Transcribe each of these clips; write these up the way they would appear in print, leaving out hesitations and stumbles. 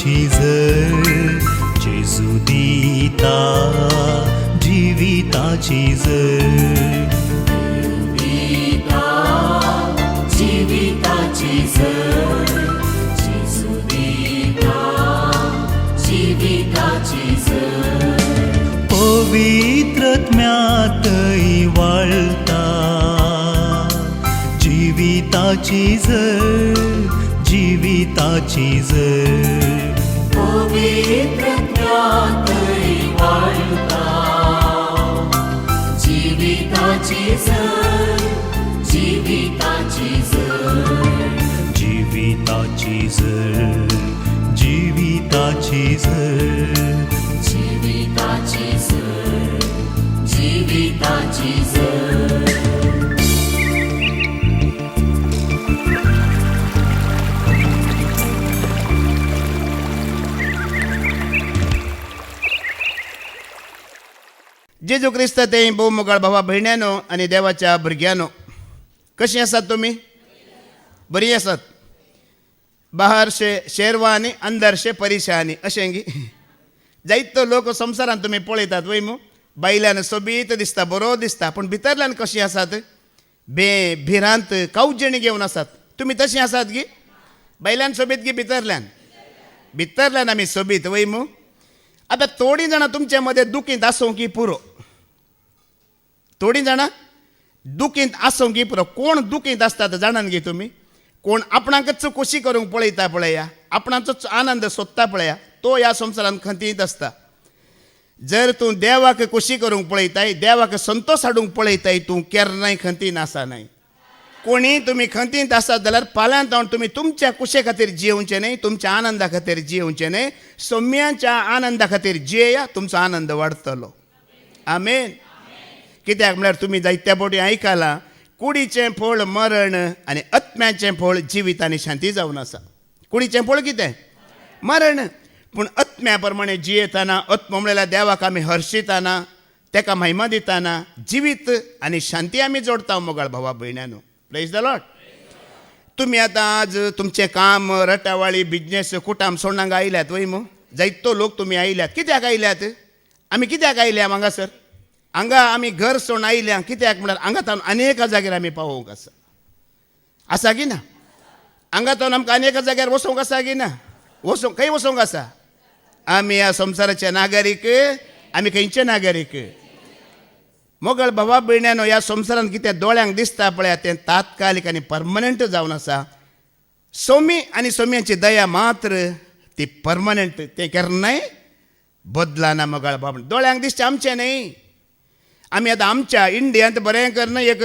झर जेजू दिता जिविताची झर जीविताची झर जेजू दिता जीविताची झर पवित्रत्म्यातई वाळता जीविताची झर जीविताची झर पवित्रत्म्यातई वाळता जीविताची झर जीविताची झर जीविताची झर जीविताची झर जीविताची झर जीविताची झर जेजू क्रिस्त ते भोव मोगाळ भावा भयण्यानो आनी देवाच्या भुरग्यांनो, कशीं आसात तुमी? बरीं आसात? बाहरशे शेरवानी अंदरशे परिशानी अशें गी जायतो लोक संवसारांत तुमी पळयतात वय मू बायल्यान सोबीत दिसता, बरो दिसता, पूण भितरल्यान कशीं आसात? भिरांत कावजणी घेवन आसात. तुमी तशीं आसात गी? बायल्यान सोबीत गी भितरल्यान आमी सोबीत वय मू. आतां थोडीं जाणां तुमचे मदें दुखींत आसूं की पुरो, थोडीं जाणां दुखींत आसूं की पुरो. कोण दुखींत आसतात जाणान गे तुमी? कोण आपणाकच खोशी करूंक पळयता पळया, आपणाचोच आनंद सोदता पळया, तो ह्या संवसारांत खंतीत आसता. जर तूं देवाक खोशी करूंक पळयताय, देवाक संतोश हाडूंक पळयताय, तूं केन्नाय खंतीन आसा न्हय. कोणी तुमी खंतीत आसात जाल्यार फाल्यांत तुमी तुमच्या कुशे खातीर जियोवचें न्हय, तुमच्या आनंदा खातीर जियोवचें न्हय, सोम्याच्या आनंदा खातीर जियेया, तुमचो आनंद वाडटलो. आमेन. कित्याक म्हळ्यार तुमी जायत्या फावटी आयकलां, कुडीचें फळ मरण आनी आत्म्याचें फळ जिवीत आनी शांती जावन आसा. कुडीचें फळ कितें? मरण. पूण आत्म्या प्रमाणे जियेतना, आत्मा म्हणल्यार देवाक आमी हर्शिताना, तेका महिमा दिताना जिवीत आनी शांती आमी जोडटा मोगाळ भावा भयण्यानो. Praise the Lord. तुमी आतां आज तुमचें काम, रटावाळी, बिजनेस, कुटाम सोडूंक आयल्यात वय मू. जायतो लोक तुमी आयल्यात. कित्याक आयल्यात? आमी कित्याक आयल्या हांगासर? हांगा आमी घर सोडून आयल्या कित्याक म्हळ्यार हांगातावन अनेक जाग्यार आमी पावोवंक आसा. आसा की ना? हांगातावन आमकां अनेक जाग्यार वचोंक आसा की ना? खंय वचोंक आसा? आमी ह्या संवसाराचे नागरीक, आमी खंयचे नागरीक? मोगळ भावा भयण्यानो, ह्या संवसारांत कितें दोळ्यांक दिसता पळय तें तात्कालीक आनी परमनंट जावन आसा. सोमी आनी सोम्याची दया मात्र ती परमनंट, तें केन्नाय बदलाना मोगळ भाव. दोळ्यांक दिसचें आमचें न्हय. आमी आतां आमच्या इंडियांत बरें करना एक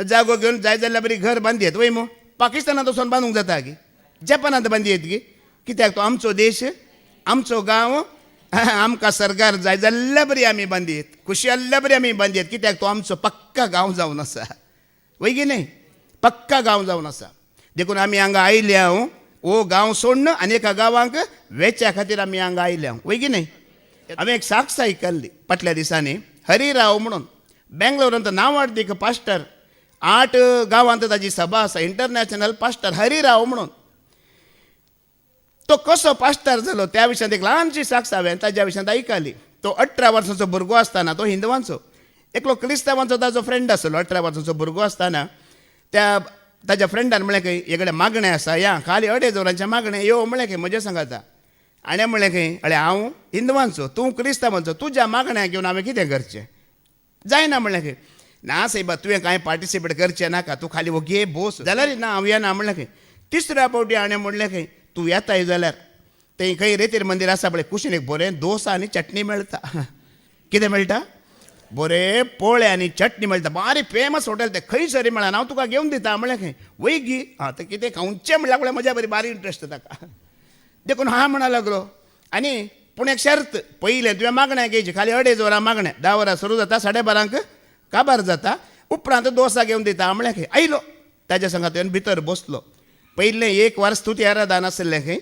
जागो घेवन जाय जाल्यार बरी घर बांदयत वय मू. पाकिस्तानांत वचून बांदूंक जाता गी, जपानांत बांदयत गी. कित्याक तो आमचो देश, आमचो गांव, आमकां सरकार जाय जाल्यार बरी आमी बांदयत, खुशी जाल्यार बरी आमी बांदयत. कित्याक तो आमचो पक्का गांव जावन आसा वय गी न्हय. पक्का गांव जावन आसा. देखून आमी हांगा आयल्या हो गांव सोडून आनी एका गांवांक वेच्या खातीर आमी हांगा आयल्या वय गी न्हय. हांवें एक साक्ष आयकल्ली फाटल्या दिसांनी. हरिराव म्हणून बेंगलोरांत नांवाडीक पास्टर, 8 गांवांत ताजी सभा आसा. इंटरनॅशनल पास्टर हरिराव म्हणून. तो कसो पास्टर जालो त्या विशयांत एक ल्हानशी साक्ष हांवें ताज्या विशयांत आयकली. तो 18 वर्सांचो भुरगो आसतना, तो हिंदवांचो, एकलो क्रिस्तांवांचो ताजो फ्रेंड आसलो. 18 वर्सांचो भुरगो आसतना ताज्या फ्रेंडान म्हळें खंय हेकडे मागणें आसा, या खाली 2,500 मागणें यो म्हळें खंय म्हजें सांगाता. आनी म्हळें खंय अळे हांव हिंदवांचो, तूं क्रिस्तांवांचो, तुज्या मागण्या घेवन हांवें कितें करचें? जायना म्हळें खंय. ना सायबा तुवें कांय पार्टिसिपेट करचें नाका, तूं खाली हो घे बोस जाल्यार ना हांव येना म्हळें खंय. तिसऱ्या फावटी हाणें म्हणलें खंय तूं येताय जाल्यार थंय खंय रेतीर मंदीर आसा पळय, कुशीन एक बरें दोसा आनी चटणी मेळटा. कितें मेळटा? बरें पोळे आनी चटणी मेळटा. बारी फेमस हॉटेल तें खंय सरी म्हळ्यार हांव तुका घेवन दिता म्हळें खंय. वय गी. तें कितें खावचें म्हणल्यार म्हज्या बरी बारी इंट्रस्ट ताका. देखून हा म्हणा लागलो. आनी पूण एक शर्त, पयलें तुवें मागण्या घेवची, खाली 2,500 मागण्या, 10 वरां सुरू जाता, 12:30 काबार जाता, उपरांत दोसा घेवन दिता म्हळें खंय. आयलो ताज्या संगा तुवें भितर बसलो. पयलें 1 वर स्तुती आराधन आसलें खंय,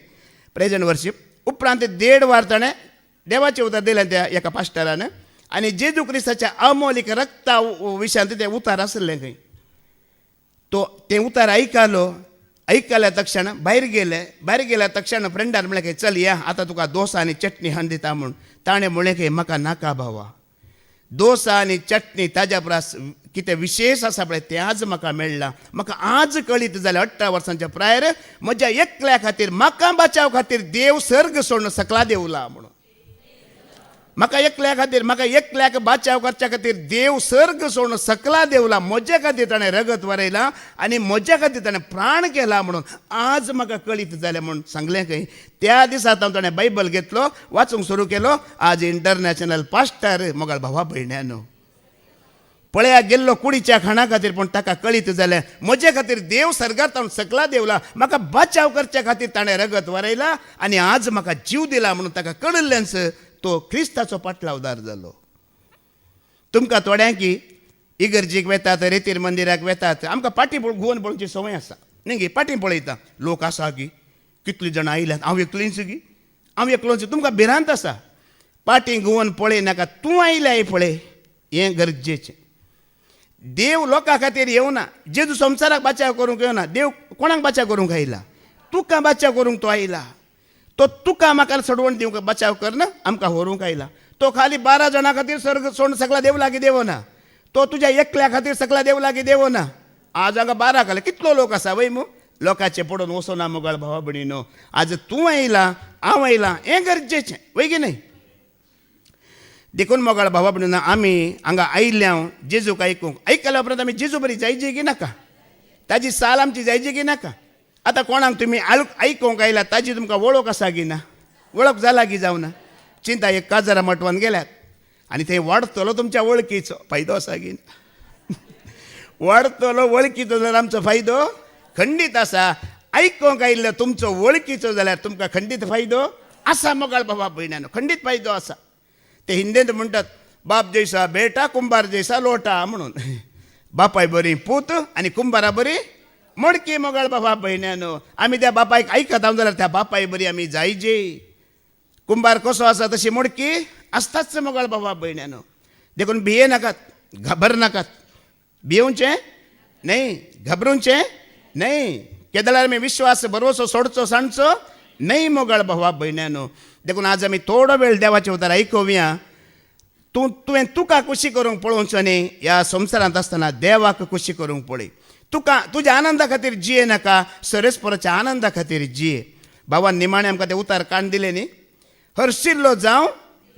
प्रेजंट वर्शीप. उपरांत 1.5 वर ताणें देवाचें उतर दिलें त्या एका पास्टरान. आनी जेजू क्रिस्ताच्या अमोलीक रक्ता विशयांत तें उतार आसलें खंय. तो तें उतार आयकलो ऐकल्या तक्षण भायर गेल्या तक्षण फ्रेंडान म्हळें की चल या आतां तुका दोसा आनी चटणी हाडून दिता म्हूण ताणें म्हळें की म्हाका नाका भावा, दोसा आनी चटणी ताज्या परस कितें विशेश आसा पळय तें आज म्हाका मेळ्ळां. म्हाका आज कळीत जालें 18 वर्सांच्या प्रायर म्हज्या एकल्या खातीर म्हाका बचाव खातीर देव सर्ग सोडून सकला देवला म्हणून. म्हाका एकल्याक बचाव करच्या खातीर देव सर्ग सोडून सकला देवला. म्हजे खातीर ताणें रगत वरयलां आनी म्हज्या खातीर ताणें प्राण केला म्हणून आज म्हाका कळीत जालें म्हणून सांगलें खंय. त्या दिसा ताणें बायबल घेतलो, वाचूंक सुरू केलो. आज इंटरनॅशनल पास्टर मोगाळ भावा भयण्यानो पळया गेल्लो कुडीच्या खाणा खातीर पूण ताका कळीत जालें म्हजे खातीर देव सर्गार तावन सकला देवला. म्हाका बचाव करच्या खातीर ताणें रगत वरयला आनी आज म्हाका जीव दिला म्हणून ताका कळिल्लेंच तो क्रिस्ताचो पाटलावदार जालो. तुमकां थोड्यांकी इगर्जीक वेतात, रेतीर मंदिराक वेतात, आमकां पाटी घुवन पळोवची संवय आसा न्ही गे. पाटी पळयता लोक आसा गी, कितलीं जाणां आयल्यात, हांव एकलींच गी, हांव एकलोच. तुमकां भिरांत आसा, पाटी घुवन पळय नाका, तूं आयल्याय पळय, हें गरजेचें. देव लोकां खातीर येवना, जेजू संवसाराक बचाव करूंक येवना. देव कोणाक बचाव करूंक आयला? तुका बचाव करूंक तो आयला. तो तुका म्हाका सोडवण दिवंक बचाव करना, आमकां व्हरूंक आयला. तो खाली 12 जाणां खातीर सर्ग सोडून सकला देव लागीं देवना. तो तुज्या एकल्या खातीर सकला देव लागीं देवना. आज हांगा 12 जाले कितलो लोक आसा वय मू, लोकांचे पडून वचोना मोगाळ भावा भयणीनो. आज तूं आयला, हांव आयला, हें गरजेचें वय की न्हय. देखून मोगाळ भावा भयणीनो आमी हांगा आयल्या जेजूक आयकल्या उपरांत आमी जेजू बरी जायची की नाका, ताजी साल आमची जायची की नाका. आतां कोणाक तुमी आयकूंक आयला ताजी तुमकां वळख आसा की ना, वळख जाला की जावना. चिंता एक काजारा मटवान गेल्यात आनी थंय वाडतलो तुमच्या वळखीचो फायदो आसा की ना. वाडतलो वळखीचो जाल्यार आमचो फायदो खंडीत आसा. आयकूंक आयिल्लो तुमचो वळखीचो जाल्यार तुमकां खंडीत फायदो आसा मोगाळ भावा भयण्यानो, खंडीत फायदो आसा. ते हिंदींत म्हणटात बाप जैसा बेटा कुंभार जैसा लोटा म्हणून. बापाय बरी पूत आनी कुंभारा बरी मडकी मोगाळ बाबा भयण्यानो. आमी त्या बापायक आयकत हांव जाल्यार त्या बापाय बरी आमी जायजे. कुंभार कसो आसा तशी मडकी आसताच मोगाळ बाबा भयण्यानो. देखून भिये नाकात, घाबर नाकात. भियोवचें न्हय, घाबरूचें न्हय. केदळार आमी विश्वास भरवसो सोडचो सांडचो न्हय मोगाळ भावा भयण्यानो. देखून आज आमी थोडो वेळ देवाचें उतर आयकुया. तुवें तुका खुशी करूंक पळोवचो न्ही, ह्या संवसारांत आसतना देवाक खुशी करूंक पळय. तुका तुज्या आनंदा खातीर जिये नाका, सरस्पराच्या आनंदा खातीर जिये. भावान निमाणें आमकां तें उतार काण दिलें न्ही. हर्शिल्लो जावं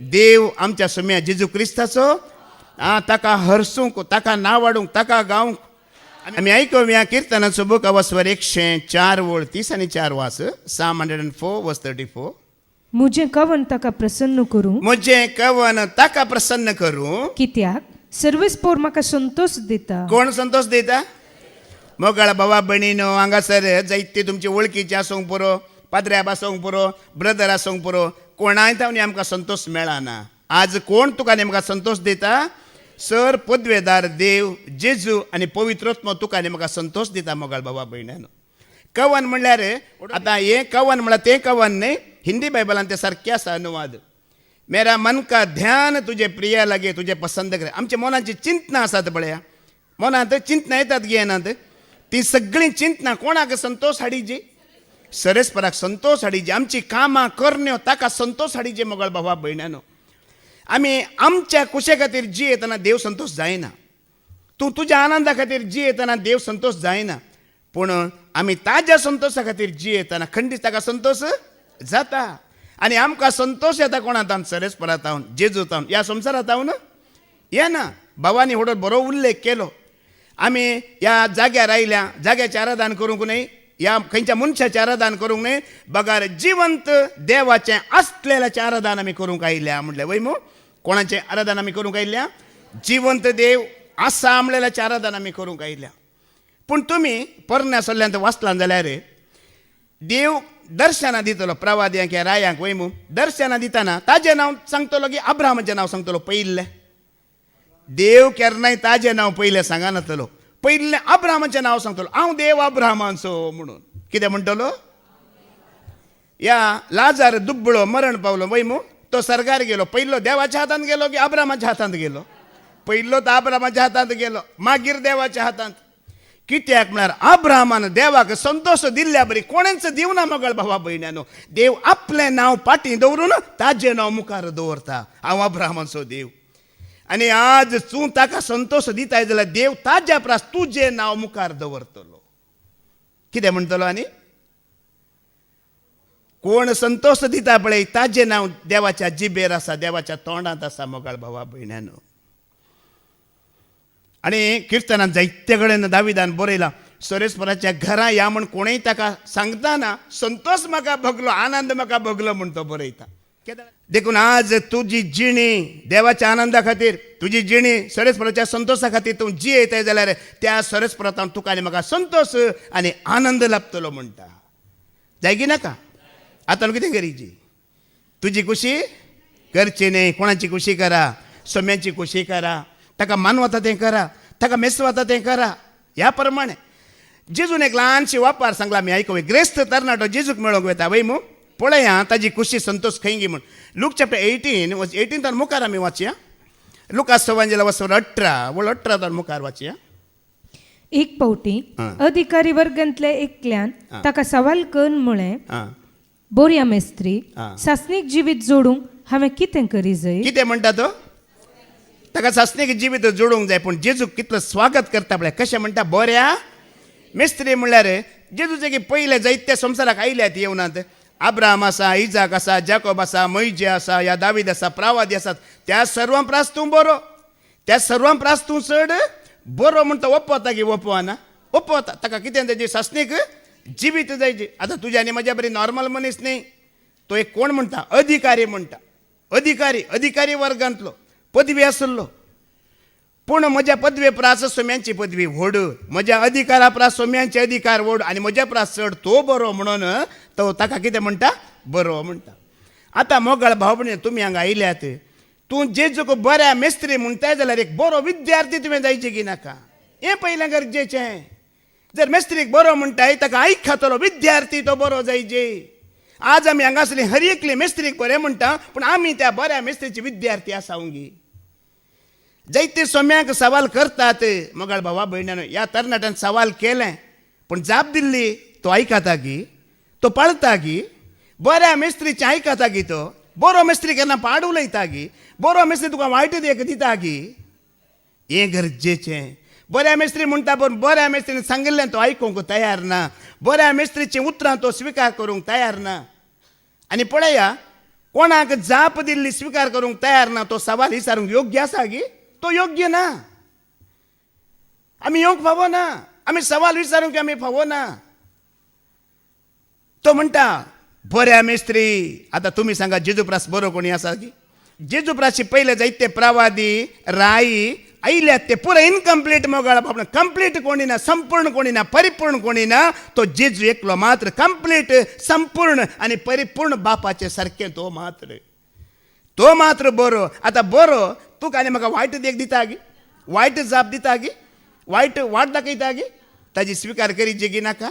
देव आमच्या सुम्या जेजू क्रिस्ताचो, ताका हरसूंक, ताका नांव वाडूंक, ताका गावंक. आमी आयकुया किर्तनाचो बूक अवस्वर 104 वळ 30 आनी 4 वास. Psalm 104 verse 34. मुझे कवन ताका प्रसन्न करूं, म्हजें कवन ताका प्रसन्न करूं. कित्याक सर्वेस्पोर म्हाका संतोष दिता. कोण संतोष दिता? मोगाळ भावा भयणीनो, हांगासर जायते तुमचे वळखीचे आसूंक पुरो, पाद्र्याब आसूंक पुरो, ब्रदर आसूंक पुरो, कोणाय तावनी आमकां संतोष मेळना. आज कोण तुका नेमका संतोष दिता? सर पदवेदार देव जेजू आनी पवित्रत्म तुका नेमका संतोष दिता मोगाळ भावा भयण्यानो. कवन म्हणल्यार आतां हें कवन म्हळ्यार तें कवन न्हय, हिंदी बायबलान ते सारकें आसा अनुवाद. मेरा मन का ध्यान तुजे प्रिया लागे तुजे पसंद करे. आमच्या मनाची चिंतना आसात पळया, मनांत चिंतना येतात गे येनात, ती सगळीं चिंतना कोणाक संतोष हाडिची? सरस्पराक संतोष हाडिची. आमची कामां करण्यो ताका संतोष हाडिची मोगाळ भावा भयण्यानो. आमी आमच्या कुशे खातीर जी येतना देव संतोष जायना. तूं तुज्या आनंदा खातीर जी येतना देव संतोष जायना. पूण आमी ताज्या संतोशा खातीर जी येतना खंडीत ताका संतोष जाता. आनी आमकां संतोश येता कोणातावन? सरस्परातावन, जेजूतावन, ह्या संवसारातावन येना. भावानी होडो बरो उल्लेख केलो. आमी ह्या जाग्यार आयल्या, जाग्याचें आराधन करूंक न्हय, ह्या खंयच्या मनशाचें आराधन करूंक न्हय, बगार जिवंत देवाचें आसलेल्याचें आराधन आमी करूंक आयल्या म्हणलें वय मू. कोणाचें आराधन आमी करूंक आयल्या? जिवंत देव आसा आमलेल्याचें आराधन आमी करूंक आयल्या. पूण तुमी परण्या सल्ल्यांत वाचलां जाल्यार देव दर्शनां दितलो प्रवाद्यांक ह्या रायांक वय मू. दर्शनां दितना ताजें नांव सांगतलो की अब्राहमाचें नांव सांगतलो पयलें? देव केन्नाय ताजें नांव पयलें सांगनातलो. पयलें अब्राहमाचें नांव सांगतलो, हांव देव अब्राहमाचो म्हणून. कितें म्हणटलो? ह्या लाजार दुब्बळो मरण पावलो वय मू, तो सर्गार गेलो. पयलो देवाच्या हातांत गेलो की अब्राहमाच्या हातांत गेलो? पयलो तो अब्राहमाच्या हातांत गेलो, मागीर देवाच्या हातांत. कित्याक म्हळ्यार अब्राहमान देवाक संतोष दिल्ल्या बरी कोणेंच दिवना मगळ भावा भयण्यानो. देव आपलें नांव फाटीं दवरून ताजें नांव मुखार दवरता. हांव अब्राहमाचो देव. आनी आज तूं ताका संतोष दिताय जाल्यार देव ताज्या प्रास तुजें नांव मुखार दवरतलो. कितें म्हणटलो आनी कोण संतोष दिता पळय ताजें नांव देवाच्या जिबेर आसा, देवाच्या तोंडांत आसा मोगाळ भावा भयण्यानो. आनी किर्तनांत जायते कडेन दाविदान बरयलां, सरेस्पराच्या घरा या म्हण कोणेंय ताका सांगतना संतोष म्हाका भोगलो, आनंद म्हाका भोगलो म्हण तो बरयता. देखून आज तुजी जिणी देवाच्या आनंदा खातीर, तुजी जिणी सरेस्पराच्या संतोषा खातीर तूं जियेताय जाल्यार त्या सरेस्परांत तुका आनी म्हाका संतोष आनी आनंद लाभतलो म्हणटा. जाय की नाका? आतां कितें करीची? तुजी खुशी करची न्ही, कोणाची खुशी करा, सोम्याची खुशी करा, ताका मान वता तें करा, ताका मेस वता तें करा. ह्या प्रमाणे जेजून एक ल्हानशी वापार सांगला, आमी आयकूं. ग्रेस्त तरणाटो जेजूक मेळोंक वता वय मू पळया ताजी खुशी संतोष खंय गी म्हण. लूक चॅप्टर 18 मुखार आमी वाचया. लुकास सवांजेला वचोन 18 मुखार वाचया. एक पावटी अधिकारी वर्गांतले एकल्यान ताका सवाल करून म्हळें, बोरया मेस्त्री, सासणीक जिवीत जोडूंक हांवें कितें करी जाय? कितें म्हणटा तो? ताका सासणीक जिवीत जोडूंक जाय. पूण जेजूक कितलो स्वागत करता पळय. कशें म्हणटा? बोऱ्या मेस्त्री म्हणल्यार जेजूचे की पयले जायत्या संवसाराक आयल्यात येवनात. अब्राहम आसा, इजाक आसा, जाकोब आसा, मोइजे आसा, या दावीद आसा, प्रावादी आसात. त्या सर्वां प्रास तूं बरो, त्या सर्वां प्रास तूं चड बरो म्हणटा. ओपवता की ओपवाना? ओपवता. ताका कितें तेजी सासणीक जिवीत जायची. आतां तुज्या आनी म्हज्या बरी नॉर्मल मनीस न्ही, तो एक कोण म्हणटा? अधिकारी म्हणटा. अधिकारी वर्गांतलो पदवी आसलो. पूण म्हज्या पदवे प्रास सोम्यांची पदवी व्हड, म्हज्या अधिकारा प्रास सोम्यांचे अधिकार व्हड, आनी म्हज्या प्रास चड तो बरो म्हणून तो ताका कितें म्हणटा? बरो म्हणटा. आतां मोगाळ भाव भयणी तुमी हांगा आयल्यात, तूं जेजूक बऱ्या मेस्त्री म्हणटाय जाल्यार एक बरो विद्यार्थी तुवें जायचे की नाका? हें पयलें गरजेचें. जर मेस्त्रीक बरो म्हणटाय ताका आयकतलो विद्यार्थी तो बरो जायचे. आज आमी हांगासली हर एकली मेस्त्रीक बरें म्हणटा, पूण आमी त्या बऱ्या मेस्त्रीचे विद्यार्थी आसावंगी. जायते सोम्याक सवाल करतात. मोगाळ भावा भयण्यानो, ह्या तरणाट्यान सवाल केलें पूण जाप दिल्ली तो आयकता की? तो पळता की? बऱ्या मेस्त्रीचें आयकता की? तो बरो मेस्त्री केन्ना पाड उलयता की? बरो मेस्त्री तुका वायट देख दिता की? हें गरजेचें. बऱ्या मेस्त्री म्हणटा पूण बऱ्या मेस्त्रीन सांगिल्लें तो आयकूंक तयार ना. बऱ्या मेस्त्रीचीं उतरां तो स्विकार करूंक तयार ना. आनी पळया, कोणाक जाप दिल्ली स्विकार करूंक तयार ना, तो सवाल विचारूंक योग्य आसा की? तो योग्य ना. आमी येवंक फावो ना. आमी सवाल विचारूंक आमी फावो ना. तो म्हणटा बऱ्या मेस्त्री. आतां तुमी सांगा जेजू प्रास बरो कोणी आसा की? जेजू प्रासची पयले जायते प्रवादी राई आयल्यात, ते पुरे इनकम्प्लीट मोगाळ बाबा. कंप्लीट कोणी ना, संपूर्ण कोणी ना, परिपूर्ण कोणी ना. तो जेजू एकलो मात्र कंप्लीट, संपूर्ण आनी परिपूर्ण बापाचे सारकें तो मात्र बरो. आतां बरो तुका आनी म्हाका वायट देख दिता गी? वायट जाप दिता गी? वायट वाट दाखयता गी? ताजी स्विकार करीची की नाका?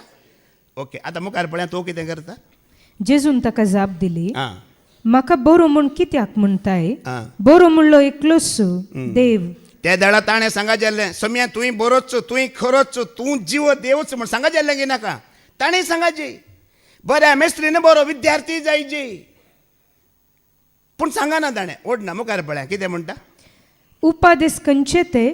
ओके. आतां मुखार पळया तो कितें करता. जेजून ताका जाप दिली, म्हाका बरो म्हूण कित्याक म्हणटाय? बरो म्हणलो एकलोच देव. त्या दळा ताणें सांगा जाल्लें, सम्या तुवें बरोच, तुवें खरोच, तूं जीव देवच म्हण सांगा जाल्लें की नाका? ताणें सांगाची बऱ्या मेस्त्रीन बरो विद्यार्थी जायची. पूण सांगना ताणें. ओडना. मुखार पळया कितें म्हणटा. उपादेश खंयचे ते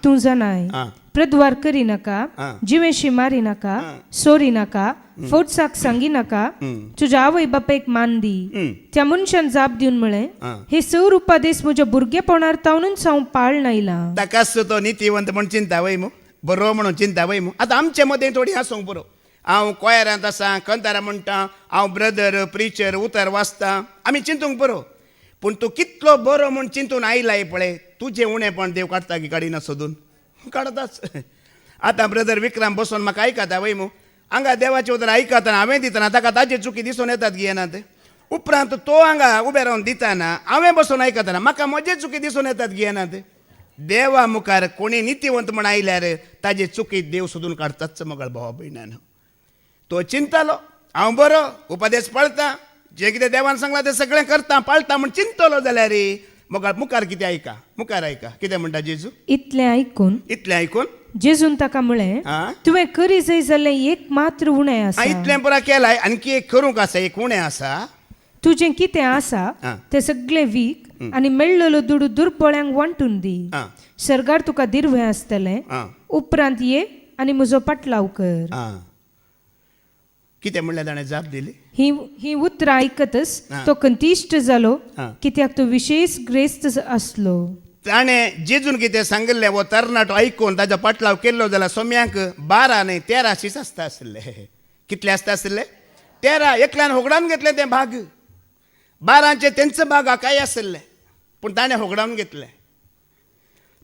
तूं जाणाय. प्रद्वार करी नाका, जिवेशी मारी नाका, सोरी नाका, फोडसाक सांगी नाका, तुज्या आवय बापेक मान दी. त्या मनशान जाप दिवन म्हळें, हे सर उपादेश म्हज्या भुरगेपणार तावनूच हांव पाळन आयला. ताकाच तो नितीवंत म्हण चिंता वय मू, बरो म्हणून चिंता वय मू. आतां आमचे मदें थोडी आसूंक बरो. हांव कोयरांत आसा, कंतारा म्हणटा, हांव ब्रदर प्रिचर उतर वाचता, आमी चिंतूंक बरो. पूण तूं कितलो बरो म्हूण चिंतून आयलाय पळय, तुजें उणेंपण देव काडटा की काडिना सोदून? काडताच. आतां ब्रदर विक्रम बसून म्हाका आयकता वय मू, हांगा देवाचें उतर आयकतना हांवें दितना ताका ताजे चुकी दिसून येतात की येनात? उपरांत तो हांगा उबे रावन दितना हांवें बसून आयकतना म्हाका म्हजे चुकी दिसून येतात की येनात? देवा मुखार कोणी नितीवंत म्हण आयल्यार ताजे चुकी देव सोदून काडताच मोगाळ भावा भयण्यान. तो चिंतलो हांव बरो उपदेश पळता, जे कितें देवान सांगलां तें सगळें करता पाळटा म्हण चिंतलो जाल्यार रे मोगाळ मुखार कितें आयका, मुखार आयका कितें म्हणटा जेजू. इतलें आयकून जेजून ताका म्हळें आ? तुवें करी जय जाल्यार एक मात्र उणें आसा इतलें पुरा केलाय आणखी एक करूंक आसा एक उणें आसा तुजें कितें आसा आ. तें सगळें वीक आनी मेळ्ळलो दुडू दुर्बळ्यांक वांटून दी आ. सरगार तुका दिर्वें आसतलें आ. उपरांत ये आनी म्हजो पाटलाव कर आं कितें म्हणलें ताणें जाप दिली ही उतरां आयकतच आ. तो कंतिश्ट जालो आ. कित्याक तो विशेष ग्रेस्त आसलो ताणें जेजून कितें सांगिल्लें वो तरणाटो आयकून ताजो पाटलाव केल्लो जाल्यार सोम्यांक 12 न्हय 13 शीस आसता आसले कितले आसता आसले 13 एकल्यान होगडावन घेतलें तें भाग 12चे तेंचो भाग काय आसले पूण ताणें होगडावन घेतलें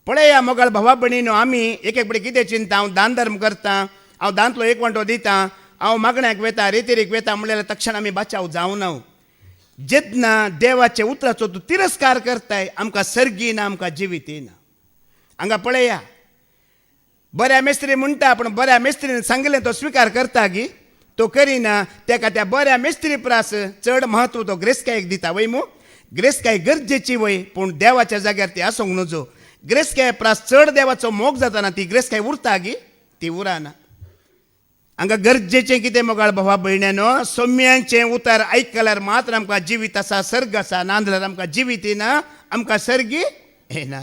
पळया मोगाळ भावा भयणीनो आमी एक एक बडी कितें चिंता हांव दान धर्म करता हांव दांतलो एक वांटो दिता हांव मागण्याक वेता रेतीरेक वेता म्हणल्यार तक्षण आमी बाचाव जावना जेन्ना देवाचे उतराचो तूं तिरस्कार करताय आमकां सर्गी ना आमकां जिवीत येना हांगा पळया बऱ्या मेस्त्री म्हणटा पूण बऱ्या मेस्त्रीन सांगिल्लें तो स्विकार करता गी तो करिना तेका त्या बऱ्या मेस्त्री प्रास चड म्हत्व तो ग्रेस्कायक दिता वय मू ग्रेस्काय गरजेची वय पूण देवाच्या जाग्यार ती आसूंक नजो ग्रेस्काय प्रास चड देवाचो मोग जाताना ती ग्रेस्काय उरता गी ती उराना हांगा गरजेचें कितें मोगाळ भावा भयण्यानो सोम्यांचें उतार आयकल्यार मात्र आमकां जिवीत आसा सर्ग आसा नांदल्यार आमकां जिवीत येना आमकां सर्गी येना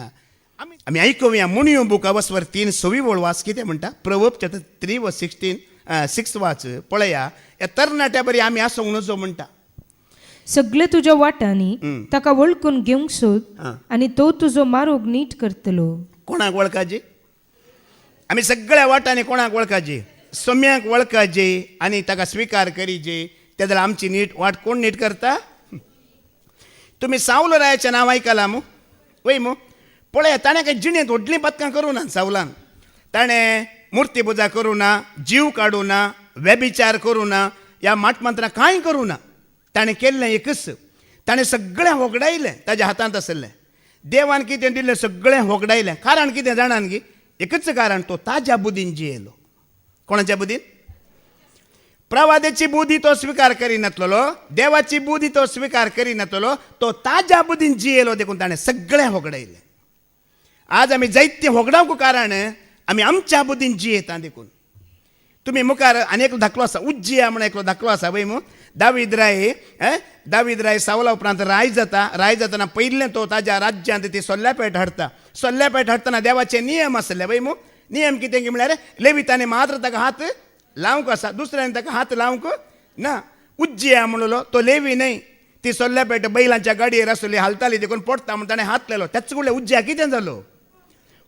आमी आयकुया मुणयो बुका वसवर 3 6 वाच कितें म्हणटा प्रवर्ब चॅप्टर 3 वर्स 6 वाच पळया ह्या तरणाट्या बरी आमी आसूंक नजो म्हणटा सगळे तुज्या वाटांनी ताका वळखून घेवंक सोद आ. आनी तो तुजो मारोग नीट करतलो कोणाक वळखाची आमी सगळ्या वाटांनी कोणाक वळखाची सोम्यांक वळखाची आनी ताका स्विकार करीचे ते जाल्यार आमची नीट वाट कोण नीट करता तुमी सावलो रायाचें नांव आयकलां मू वय मू पळया ताणें काही जिणेंत व्हडलीं पथकां करूं ना सावलान ताणें मुर्ती पुजा करूं ना जीव काडूं ना व्यभिचार करूं ना ह्या माटमंत्रां कांय करूं ना ताणें केल्लें एकच ताणें सगळें होगडायलें ताज्या हातांत आसलें देवान कितें दिल्लें सगळें होगडायलें कारण कितें जाणान गी एकच कारण तो ताज्या बुदीन जियेलो कोणाच्या बुदीन प्रवादेची बुदी तो स्विकार करिनासलो देवाची बुदी तो स्विकार करिनासलो तो ताज्या बुदीन जियेलो देखून ताणें सगळें होगडायलें आज आमी जायते होगडावंक कारण आमी आमच्या बुदीन जियेता देखून तुमी मुखार आनी एकलो धाकलो आसा उज्जिया म्हणून एकलो धाकलो आसा वय मू दावीद राय सावला उपरांत राय जातना पयलें तो ताज्या राज्यांत ती सोल्ल्यापेट हाडतना देवाचे नियम आसले वय मू नियम कितें की म्हळ्यार लेवितांनी मात्र ताका हात लावंक आसा दुसऱ्यान ताका हात लावंक ना उज्जिया म्हणलो तो लेवी न्हय ती सोल्ल्यापेट बैलांच्या गाडयेर आसली हालताली देखून पडटा म्हणून ताणें हात लायलो त्याच फुडलें उज्जिया कितें जालो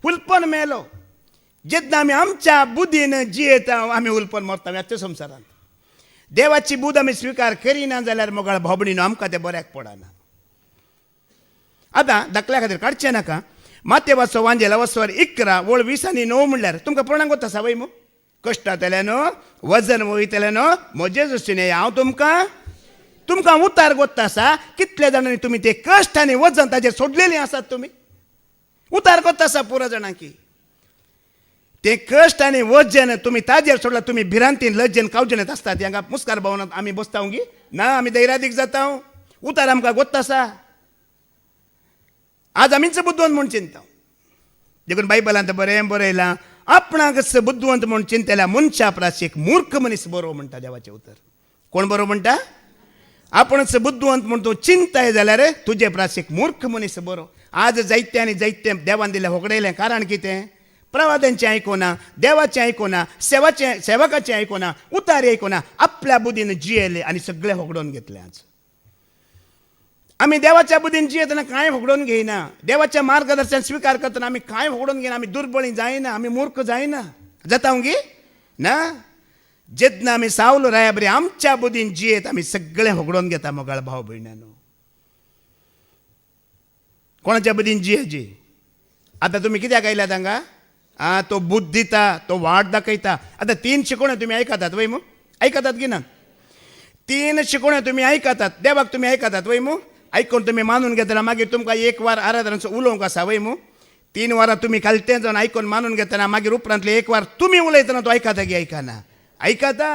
हुलपन मेलो जेन्ना आमी आमच्या बुदीन जियेता आमी हुलपन मरता ह्याच्या संवसारांत देवाची बूद आमी स्विकार करिना जाल्यार मोगाळ भावभयणीनो आमकां तें बऱ्याक पडना आतां दाखल्या खातीर काडचें नाका माते वाचो वांजेला वसवर 11 वळ 20 आनी 9 म्हणल्यार तुमकां पूर्णांक गोत आसा वय मू कश्टांतल्यान वजन वयतल्यान म्हजे दृश्टीने हांव तुमकां उतार गोत आसा कितले जाणांनी तुमी ते कश्ट आनी वजन ताजेर सोडलेलीं आसात तुमी उतार गोत आसा पुरो जाणांकी ते कश्ट आनी वजन तुमी ताजेर सोडला तुमी भिरांतीन लज्जेन कावजनेत आसतात हांगा मुस्कार भवनांत आमी बसता गी ना आमी दैरादीक जाता उतार आमकां गोत आसा आज आमीच बुद्धवंत म्हूण चिंता देखून बायबलांत बरें बरयलां आपणाकच बुद्धवंत म्हूण चिंतल्या मनशा प्रास एक मूर्ख मनीस बरो म्हणटा देवाचें उतर कोण बरो म्हणटा आपणच बुद्धवंत म्हूण तूं चिंताय जाल्यार तुजे प्रास एक मूर्ख मनीस बरो आज जायते आनी जायते देवान दिलें होगडयलें कारण कितें प्रवाद्यांचें आयकोना देवाचें आयकोना सेवकाचें आयकोना उतारी आयकोना आपल्या बुदीन जियेले आनी सगळें होगडोवन घेतलें आज आमी देवाच्या बुदीन जियेतना कांय होगडोवन घेयना देवाचें मार्गदर्शन स्विकार करतना आमी कांय होगडोवन घेयना आमी दुर्बळी जायना आमी मूर्ख जायना जाता गी ना जेन्ना आमी सावलो राया बरी आमच्या बुदीन जियेत आमी सगळें होगडोवन घेता मोगाळ भाव भयण्यानो कोणाच्या बुदीन जियेची आतां तुमी कित्याक आयल्यात हांगा तो बुद्ध दिता तो वाट दाखयता आतां 3 शिकोण्यो तुमी आयकतात वय मू आयकतात की ना 3 शिकोण्यो तुमी आयकतात देवाक तुमी आयकतात वय मू आयकून तुमी मानून घेतना मागीर तुमकां 1 वार आराधनाचो उलोवंक आसा वय मू 3 वरां तुमी कालतें जावन आयकून मानून घेतना मागीर उपरांतले 1 वार तुमी उलयतना तो आयकता की आयकना आयकता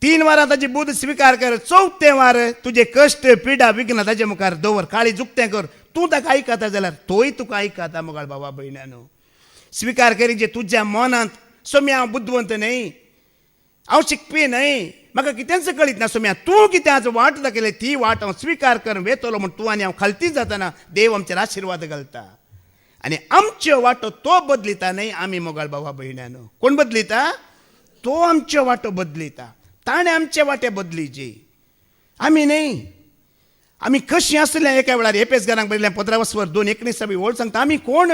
3 वरां ताची बुद स्विकार कर 4थें वार तुजे कश्ट पिडा विघ्न ताजे मुखार दवर काळी जुक्तें कर तूं ताका आयकता जाल्यार तोय तुका आयकता मोगाळ भावा भयण्यानो स्वीकार करी जे तुज्या मनांत सोम्या हांव बुद्धवंत न्हय, हांव शिकपी न्हय, म्हाका कितेंच कळीत ना सोम्या, तूं कितें आज वाट दाखयले ती वाट हांव स्वीकार करून वेतलो म्हण तूं आनी हांव खालती जाताना देव आमचेर आशिर्वाद घालता आनी आमच्यो वाटो तो बदलिता न्हय, आमी मोगाळ भावा भयण्यानो. कोण बदलिता? तो आमच्यो वाटो बदलिता. ताणें आमचे वाटे बदलीचे, आमी न्हय. आमी कशीं आसल्या एका वेळार एपेसकारांक बरयलें 15:2-19 ओळ सांगता आमी कोण,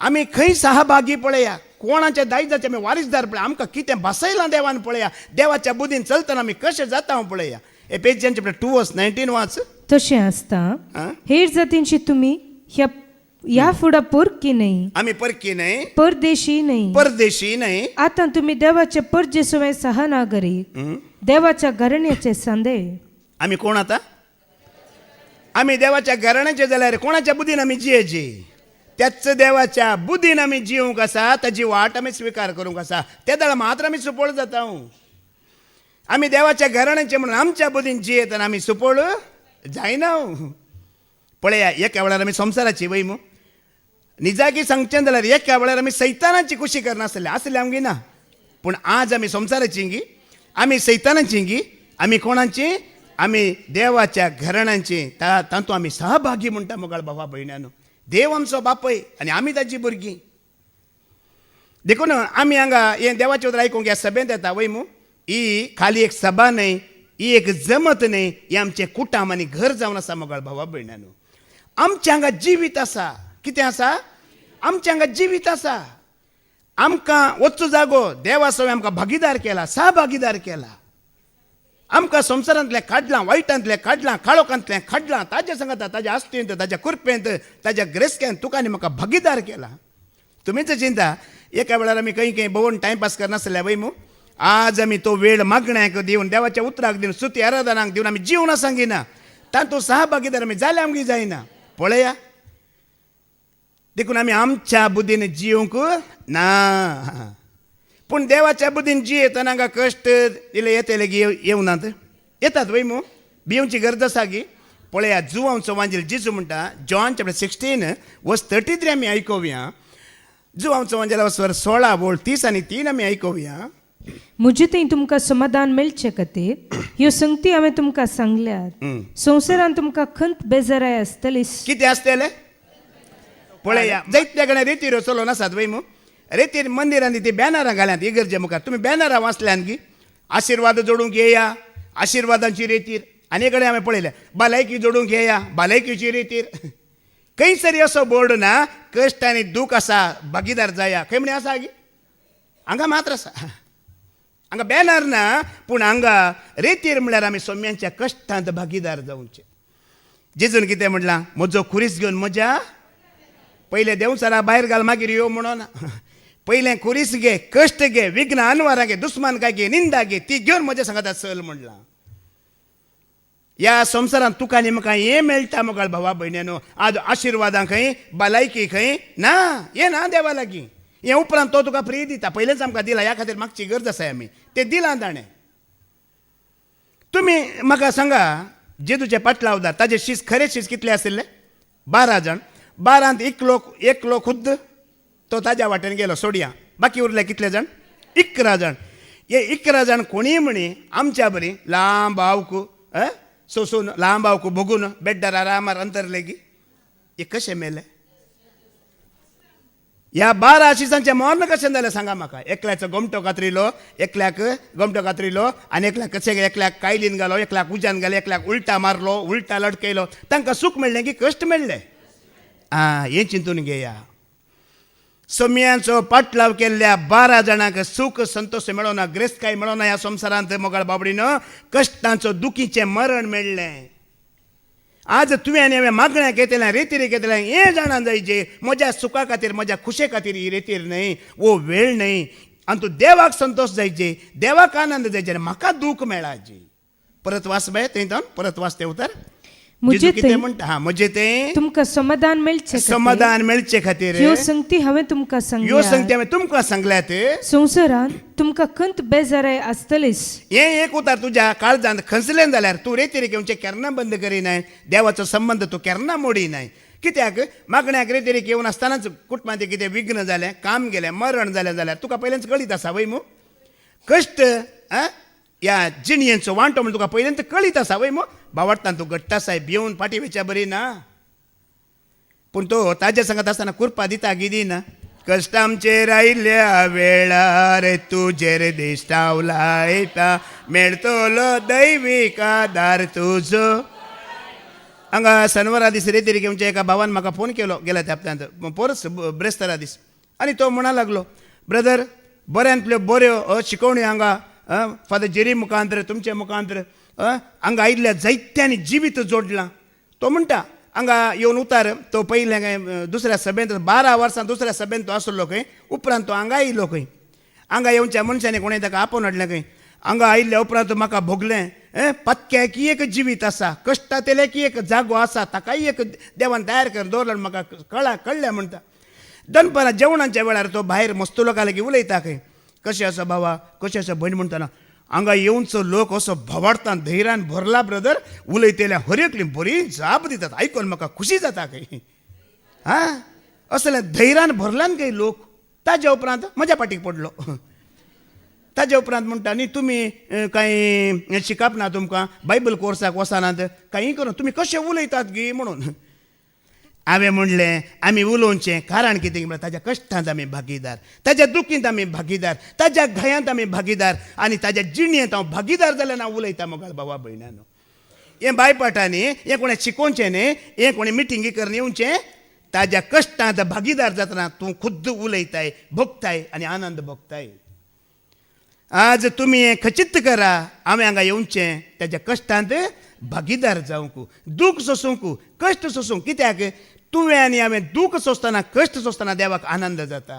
आमी खंय सहभागी पळया, कोणाच्या दायजाचे आमी वारीसदार पळया, आमकां कितें बसयलां देवान पळया, देवाच्या बुदीन चलतना आमी कशें जाता हांव पळया. एपेसचे 2:19 वाच. तशें आसता हेर जातींची तुमी ह्या फुडा परकी न्हय, आमी परकी न्हय, परदेशी न्हय, परदेशी न्हय. आतां तुमी देवाचे परजेसुवे सहनागरीक, देवाच्या घराण्याचे सांदे. आमी कोण आतां? आमी देवाच्या घराण्याचे जाल्यार कोणाच्या बुदीन आमी जियेची? त्याच देवाच्या बुदीन आमी जिवंक आसा, ताजी वाट आमी स्वीकार करूंक आसा. त्या दाळ मात्र आमी सुपळ जाता. आमी देवाच्या घराण्याचे म्हणून आमच्या बुदीन जियेत आनी आमी सुपळ जायना. पळया, एका वेळार आमी संवसाराची वय मू निजागी सांगचें जाल्यार एका वेळार आमी सैतानाची खुशी करनासले, आसले आमगे ना. पूण आज आमी संवसाराची गी, आमी सैतानाची गी, आमी कोणाची? आमी देवाच्या घराण्यांची. तातूंत आमी सहभागी म्हणटा मोगाळ भावा भयण्यानो. देव आमचो बापय आनी आमी ताची भुरगीं. देखून आमी हांगा हें देवाचें उतर आयकूंक ह्या सभेंत येता वय मू. ही खाली एक सभा न्हय, ही एक जमत न्हय, ही आमचें कुटाम आनी घर जावन आसा मोगाळ भावा भयण्यानो. आमच्या हांगा जिवीत आसा. कितें आसा? आमच्या हांगा जिवीत आसा. आमकां वचचो जागो देवा सवय आमकां भागीदार केला, सहभागीदार केला. आमकां संवसारांतलें काडलां, वायटांतलें काडलां, काळोखांतलें काडलां, ताजे सांगाता ताज्या आस्तेंत, ताज्या कुरपेंत, ताज्या ग्रेसक्यांत तुका आनी म्हाका भागीदार केला. तुमीच चिंता, एका वेळार आमी खंय भोंवून टायमपास करनासले वय मू. आज आमी तो वेळ मागण्याक दिवन, देवाच्या उतराक दिवन, स्तुती आराधनाक दिवन आमी जिवना सांगिना, तातूंत सहभागीदार आमी जाले आमगे जायना. पळया, देखून आमी आमच्या बुदीन जिवंक ना. पूण देवाच्या बुदीन जियेतना हांगा कश्ट इल्ले येतले गी, येवनात? येतात वय मू. भिवची गरज आसा गी. पळया, जुवांचो वांजेल जिजू म्हणटा, जॉन 16:33 आमी आयकोवया. जुवांचो वांजेल 16:30 आनी 3 आमी आयकोवया. म्हजे थंय तुमकां समाधान मेळचे खातीर ह्यो संगती हांवें तुमकां सांगल्यात. संवसारांत तुमकां खंत बेजाराय आसतलीच. कितें आसतलें? पळया, जायत्या गणे रेतीर चलोवन आसात वय मू. रेतीर मंदिरांनी ती बॅनरां घाल्यात इगर्जे मुखार. तुमी बॅनरां वाचल्यान गी. आशिर्वाद जोडूंक येया, आशिर्वादांची रेतीर. आनी कडेन हांवें पळयलें, भलायकी जोडूंक येया, भलायकीची रेतीर. खंय सरी असो बोर्ड ना, कश्ट आनी दूख आसा, भागीदार जाया. खंय म्हणे आसा गी? हांगा मात्र आसा. हांगा बॅनर ना, पूण हांगा रेतीर म्हळ्यार आमी सोम्यांच्या कश्टांत भागीदार जावचे. जेजून कितें म्हणलां? म्हजो खुरीस घेवन म्हज्या पयले देंवचारा भायर घाल, मागीर यो म्हणून. पयलें खुरीस घे, कश्ट घे, विघ्न अनवरां घे, दुस्मानकाय घे, निंदा घे, ती घेवन म्हज्या सांगात चल म्हणलां. ह्या संवसारांत तुका आनी म्हाका हें मेळटा मोगाळ भावा भयण्यानो. आज आशिर्वादां खंय, भलायकी खंय ना, हें ना देवा लागीं. हें उपरांत तो तुका फ्री दिता. पयलेंच आमकां दिला, ह्या खातीर मागची गरज आसा आमी. तें दिलां ताणें. तुमी म्हाका सांगा, जेजूचे पाटलावदार ताजे शीस, खरे शीस कितले आशिल्ले? 12 जाण. 12 एकलो खुद्द तो ताज्या वाटेन गेलो सोडया. बाकी उरले कितले जाण? 11 जाण. हे 11 जाण कोणीय म्हणी आमच्या बरी लांब आवकू सोसून, लांब आवकू भोगून बेड्डार आरामार अंतरले गी. हे कशें मेले? ह्या 12 शिसांचें मरण कशें जालें सांगा म्हाका. एकल्याचो गोमटो कातरिलो, एकल्याक गोमटो कातरिलो, आनी एकल्याक कशें, एकल्याक कायलीन घालो, एकल्याक उज्यान घालो, एकल्याक उलटा मारलो, उलटा लटकयलो. तांकां सूख मेळ्ळें की कश्ट मेळ्ळे? हें चिंतून घेया. सोम्यांचो पाटलाव केल्ल्या 12 जाणांक सूख संतोश मेळोना, ग्रेस्तकाय मेळोना. ह्या संवसारांत मोगाळ बाबडीनो कश्टांचो दुखीचें मरण मेळ्ळें. आज तुवें आनी हांवें मागण्याक घेतलें, रेतीर घेतलें, हें जाणां जायचें. म्हज्या सुखा खातीर, म्हज्या खुशे खातीर ही रेतीर न्हय, वो वेळ न्हय. आनी तूं देवाक संतोश जायचे, देवाक आनंद जायचे, आनी म्हाका दूख मेळाची. परत वाच बाय, थंय परत वाच तें उतर. म्हजे कितें म्हणटा? म्हजे तें तुमकां समाधान मेळचे, समाधान मेळचे खातीर ह्यो संगती हांवें तुमकां सांगल्यात. ह्यो संगती हांवें तुमकां सांगल्यात. संवसारांत तुमकां खंत बेजाराय आसतलीच. हें एक उतार तुज्या काळजांत खंचलें जाल्यार तूं रेतीर घेवचें केन्ना बंद करिनाय. देवाचो संबंद तूं केन्ना मोडिनाय. कित्याक मागण्याक रेतेरीक येवन आसतनाच कुटुंबांत कितें विघ्न जालें, काम गेलें, मरण जालें जाल्यार तुका पयलेंच कळीत आसा वय मू. कश्ट ह्या जिणयेचो वांटो म्हण तुका पयलेंच कळीत आसा वय मू. भावार्थान तूं घट्ट आसाय, भिवून फाटी वेच्या बरी ना. पूण तो ताजे सांगत आसतना कृपा दिता की दिना. कश्ट आमचेर आयिल्ल्या वेळार तुजेर दिश्टाव लायता, मेळटलो दैवीक आदार तुजो. हांगा शेनवारा दीस रेतेरीक येवच्या एका भावान म्हाका फोन केलो गेल्या त्या हप्त्यांत, परस ब्रेस्तारा दीस. आनी तो म्हणा लागलो, ब्रदर बऱ्यांतल्यो बऱ्यो शिकवण्यो हांगा फादर जेरी मुखांतर तुमचे मुखांतर हांगा आयिल्ल्या जायत्यांनी जिवीत जोडलां. तो म्हणटा हांगा येवन उतार. तो पयलें खंय दुसऱ्या सभेंत 12 वर्सां दुसऱ्या सभेंत तो आसलो खंय, उपरांत तो हांगा आयिल्लो खंय. हांगा येवच्या मनशांनी कोणें ताका आपोवन हाडलें खंय. हांगा आयिल्ल्या उपरांत म्हाका भोगलें पत्क्याक एक जिवीत आसा, कश्टांतल्याक एक जागो आसा, ताकाय एक देवान तयार कर दवरला म्हाका कळ्ळें म्हणटा. दनपारां जेवणाच्या वेळार तो भायर मस्त लोकां लागीं उलयता खंय. कशें आसा बाबा, कशें आसा भयण म्हणटना हांगा येवनचो लोक असो भवार्थान धैर्यान भरला ब्रदर, उलयतल्या हरेकली बरी जाप दितात, आयकून म्हाका खुशी जाता खंय. असले धैर्यान भरल्यान खंय लोक. ताज्या उपरांत म्हज्या पाठीक पडलो. ताज्या उपरांत म्हणटा न्ही तुमी कांय शिकप ना तुमकां, बायबल कोर्साक वचनात, कांय करून तुमी कशें उलयतात गी म्हणून. हांवें म्हणलें आमी उलोवचें कारण कितें म्हळ्यार ताज्या कश्टांत आमी भागीदार, ताज्या दुखींत आमी भागीदार, ताज्या घायांत आमी भागीदार, आनी ताज्या जिणयेंत हांव भागीदार जाल्यार हांव उलयतां मोगाल बाबा भयणानो. हें बायपाठांनी हें कोणें शिकोवचें न्ही, हें कोणें मिटिंगी करून येवचें. ताज्या कश्टांत भागीदार जातना तूं खुद्द उलयताय, भोगताय आनी आनंद भोगताय. आज तुमी हें खचित करा, हांवें हांगा येवचें ताज्या कश्टांत भागीदार जावंक, दूख सोसूंक, कश्ट सोसूंक. कित्याक तुवें आनी हांवें दूख सोंसतना कश्ट सोंसतना देवाक आनंद जाता,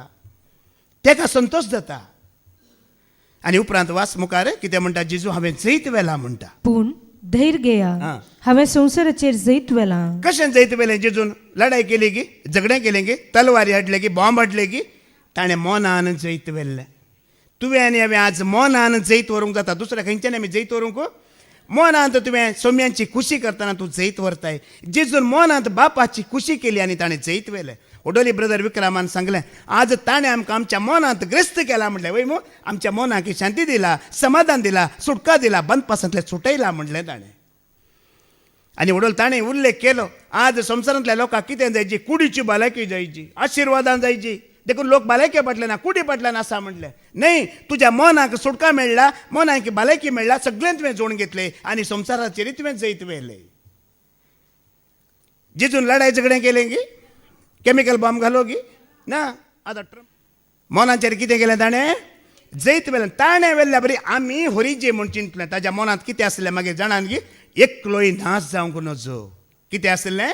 तेका संतोश जाता. आनी उपरांत वास मुखार कितें म्हणटा, जेजू हांवें जैत वेला म्हणटा. पूण धैर्य घेया, हांवें संवसाराचेर जैत वेलां. कशें जैत वेलें जेजून? लढाई केली की, झगडें केलें की, तलवारी हाडले की, बॉम्ब हाडले की, ताणें मोनान जैत वेल्लें. तुवें आनी हांवें आज मोनान जैत व्हरूंक जाता. दुसऱ्या खंयच्यान आमी जैत व्हरूंक मोनांत तुवें सोम्यांची खुशी करतना तूं जैत व्हरताय. जेजून मोनांत बापाची खुशी केली आनी ताणें जैत वेलें. ओडोली ब्रदर विक्रामान सांगलें, आज ताणें आमकां आमच्या मोनांत ग्रस्त केला म्हणलें. वय मू आमच्या मोनाक शांती दिला, समाधान दिला, सुटका दिला, बंदपासांतले सुटयला म्हणलें ताणें. आनी ओडोल ताणें उल्लेख केलो, आज संवसारांतल्या लोकांक कितें जायची? कुडीची भलायकी जायची, आशिर्वादां जायची. देखून लोक भलायकी पटले ना, कुडी पटल्यान आसा म्हणलें. न्हय, तुज्या मोनाक सुटका मेळ्ळा, मोनाक भलायकी मेळ्ळा, सगळें तुवें जोडून घेतलें आनी संवसाराचेर तुवें जैत वेलें. जेजून लढाई झगडें केलें गी, कॅमिकल बॉम्ब घालो गी ना. आतां मोनाचेर कितें केलें ताणें? जैत वेलें. ताणें वेल्ल्या बरी आमी होरीजे म्हूण चिंतलें. ताज्या मनांत कितें आसलें मागीर जाणान गी? एकलोय नाश जावंक नजो. कितें आसलें?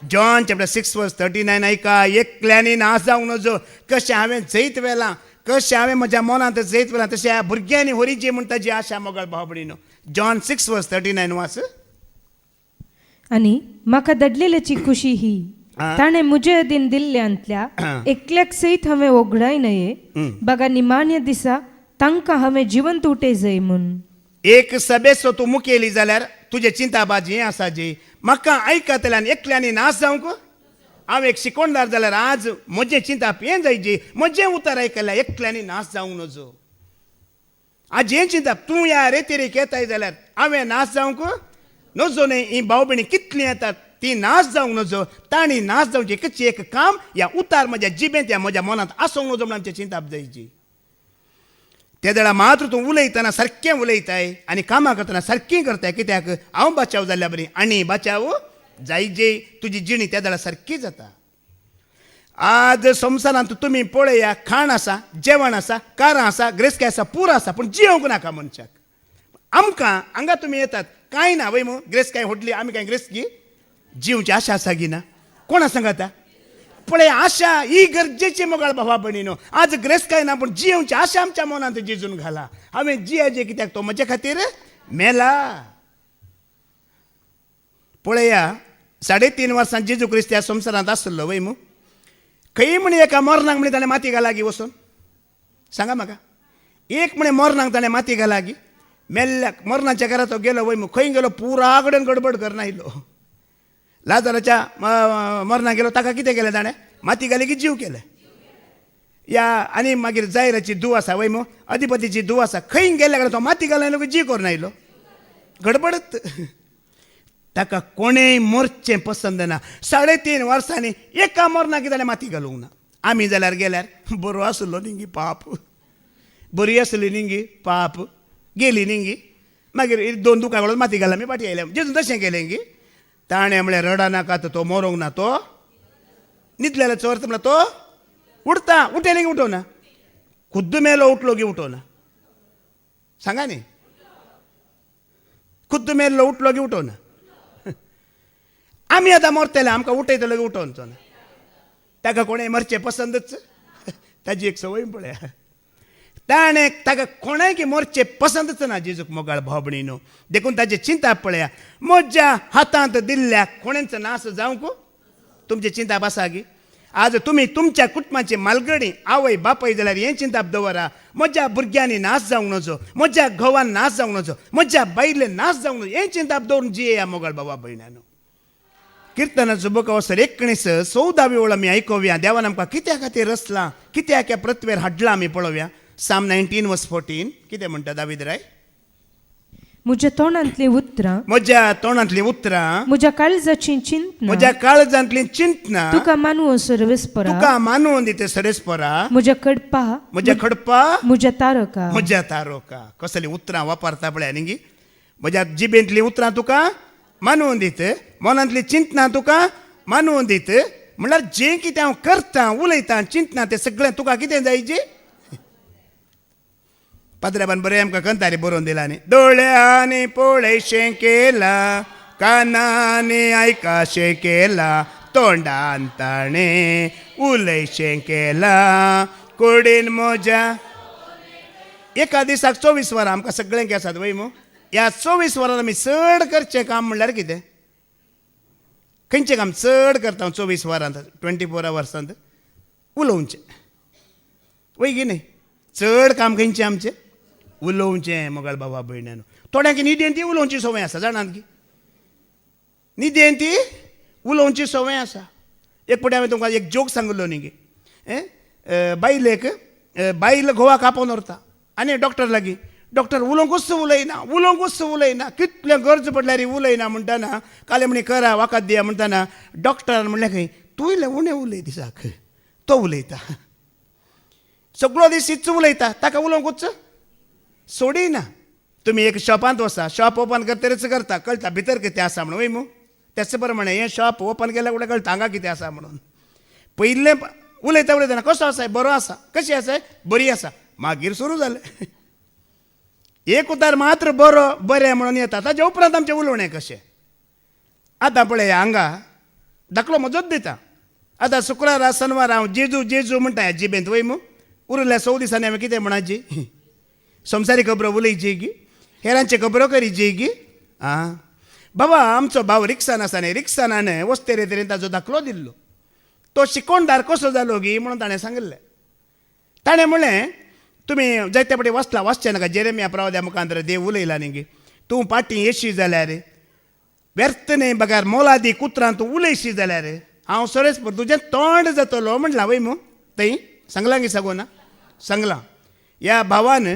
जॉन चॅप्टर 6:39 ऐका, एकल्यानी नाश जावंक नजो. कशें हांवें जैत वेलां, कशें हांवें म्हज्या मनांत जैत वेलां, तशें ह्या भुरग्यांनी होरीजे म्हूण ताजी आशा मोगाळ भाव भयणीनो. जॉन 6:39 वाच. आनी म्हाका दडलेल्याची खुशी ही, ताणें म्हजे अधीन दिल्ल्यांतल्या एकल्याक सयत हांवें ओगडाय नये, बगा निमाण्या दिसा तांकां हांवें जिवंत उठे जय म्हूण. एक सभेचो तूं मुखेली जाल्यार तुजे चिंताबाजी हें आसा जी म्हाका आयकतल्यान एकल्यानी नाश जावंक. हांव एक शिकोणदार जाल्यार आज म्हजें चिंताप हें जायची, म्हजें उतर आयकल्यार एकल्यानी नाश जावंक नजो. आज हें चिंताप तूं ह्या रेतेरेक येताय जाल्यार हांवें नाश जावंक नजो न्ही. ही भाव भयणी कितलीं येतात ती नाश जावंक नजो. तांणी नाश जावची एकच एक काम, ह्या उतार म्हज्या जिबेंत ह्या म्हज्या मनांत आसूंक नजो म्हणून आमचें चिंताप जायची. त्या वेळा मात्र तूं उलयतना सारकें उलयताय आनी कामां करतना सारकीं करताय. कित्याक हांव बचाव जाल्ल्या बरी आनी बचाव जायजे, तुजी जिणी त्या वेळा सारकी जाता. आज संवसारांत तुमी पळया, खाण आसा, जेवण आसा, कारां आसा, ग्रेसकाय आसा, पूर आसा, पूण जियोंक नाका मनशाक. आमकां हांगा तुमी येतात कांय ना वय मू, ग्रेसकाय होडली आमी कांय ग्रेसकी जिवची आशा आसा गी ना? कोणा सांगाता? पळय आशा ही गरजेची मोगाळ भावा भयणीनो. आज ग्रेसकाय ना पूण जियोवची आशा आमच्या मनांत जिजून घाला. हांवें जियाजे कित्याक तो म्हजे खातीर मेला. पळया 3.5 वर्सां जेजू क्रिस्त ह्या संवसारांत आसलो वय मू. खंय म्हणे एका मोरनाक म्हणे ताणें माती घाला गी वचून, सांगा म्हाका. एक म्हणे मोरनाक ताणें माती घाला गी. मेल्ल्या मोरनाच्या घरा तो गेलो वय मू. खंय गेलो? पुरा कडेन गडबड करना आयलो. लाजाराच्या मरणा गेलो ताका कितें केलें ताणें माती घाली की जीव केले या आनी मागीर जायराची धूव आसा वय मो अधिपतीची धूव आसा खंय गेल्या कडे तो माती घालून की जीव करून आयलो गडबडत ताका कोणेय मरचें पसंद ना 3.5 वर्सांनी एका मरना की ताणें माती घालूंक ना आमी जाल्यार गेल्यार बरो आसलो निंगी पाप बरी आसली निंगी पाप गेली निंगी मागीर 2 दुकां घालून माती घालून आमी फाटीं आयले जेजून तशें केलें गी ताणें म्हळ्यार रडा नाका तो मरोंक ना तो न्हिदलेलो चोरता म्हळ्यार तो उठता उठेले की उठोवना खुद्द मेलो उठलो की उठोवना सांगा न्ही खुद्द मेल्लो उठलो की उठोवना आमी आतां मरतले आमकां उठयतलो की उठोवचो ना ताका कोणें मरचें पसंदच ताजी एक संवय पळया ताणें ताका कोणाय की मरचें पसंदच ना जेजूक मोगाळ भोंवणीनो देखून ताची चिंता पळया म्हज्या हातांत दिल्ल्या कोणेंचो नाश जावंक तुमची चिंता आसा गी आज तुमी तुमच्या कुटुंबाची मालगडी आवय बापय जाल्यार हें चिंताप दवरा म्हज्या भुरग्यांनी नाश जावंक नजो म्हज्या घोवान नाश जावंक नजो म्हज्या बायलेन नाश जावंक नजो हें चिंताप दवरून जियेया मोगाळ बाबा भयणानो किर्तनाचो बूक अवसर 19 ओळ आमी आयकोवया देवान आमकां कित्या खातीर रचलां कित्याक ह्या पृथ्वीर हाडलां आमी पळोवया Psalm 19:14 कितें म्हणटा दावीद राय म्हज्या तोंडांतलीं उतरां म्हज्या तोंडांतलीं उतरां म्हज्या काळजाचीं चिंतना म्हज्या काळजांतलीं चिंतना तुका मानवो सर्वेस्परा तुका मानून दिते सरेस्परा म्हज्या कडपा म्हज्या खडपा म्हज्या तारका म्हज्या तारोका कसलीं उतरां वापरता पळय न्ही म्हज्या जिबेंतलीं उतरां तुका मानून दीत मनांतलीं चिंतना तुका मानून दीत म्हणल्यार जें कितें हांव करतां उलयतां चिंतना तें सगळें तुका कितें जायचें पाद्राबान बरें आमकां कंतारी बरोवन दिला न्ही दोळ्यांनी पळयशें केलां कानांनी आयकाशें केलां तोंडान ताणें उलयशें केलां कुडीन म्हज्या एका दिसाक 24 वरां आमकां सगळें की आसात वय मू ह्या 24 वरांत आमी चड करचें काम म्हणल्यार कितें खंयचें काम चड करता 24 वरांत 24 आवर्सांत उलोवचें वय की न्ही चड काम खंयचें आमचें उलोवचें मोगाळ बाबा भयणानो थोड्यांक न्हिदेन ती उलोवची संवय आसा जाणात की न्हिदेन ती उलोवची संवय आसा एक फावटी हांवें तुमकां एक जोक सांगलो न्ही गे बायलेक बायल घोवा कापोवन व्हरता आनी डॉक्टर लागीं डॉक्टर उलोवंकूच उलयना कितलें गरज पडल्यार उलयना म्हणटाना काले म्हणी करा वाकात दिया म्हणटाना डॉक्टरान म्हणलें खंय तूं इल्लें उणें उलय दिसाक तो उलयता सगळो दीस इच्च उलयता ताका उलोवंकूच सोडिना तुमी एक शॉपांत वसा शॉप ओपन करतरीच करता कळटा भितर कितें आसा म्हणून वय मू तेच प्रमाणे हें शॉप ओपन केल्या फुडें कळटा हांगा कितें आसा म्हणून पयलें उलयता उलयतना कसो आसा बरो आसा कशी आसा बरी आसा मागीर सुरू जालें एक उतार मात्र बरो बरें म्हणून येता ताच्या उपरांत आमचें उलोवणें कशें आतां पळय हांगा धाकलो म्हजोच दिता आतां शुक्रारा शनवारा हांव जेजू म्हणटा ह्या जिबेंत वय मू उरल्या 100 दिसांनी हांवें कितें म्हणची संवसारी खबरो उलयची गी हेरांचे खबरो करीची गी आं बाबा आमचो भाव रिक्षान आसा न्ही रिक्षान वस्तेरे तरेन ताजो धाकलो दिल्लो तो शिकोणदार कसो जालो गी म्हणून ताणें सांगलें ताणें म्हणलें तुमी जायते फावटी वाचचें नाका जेरेमिया प्रवाद्या मुखार देव उलयला न्ही गी तूं फाटीं येशी जाल्यार व्यर्थ न्ही बगार मोलादी कुत्रां तूं उलयशी जाल्यार हांव सरेस्पर तुजें तोंड जातलो म्हणलां वय मू थंय सांगलां गी सागोना सांगलां ह्या भावान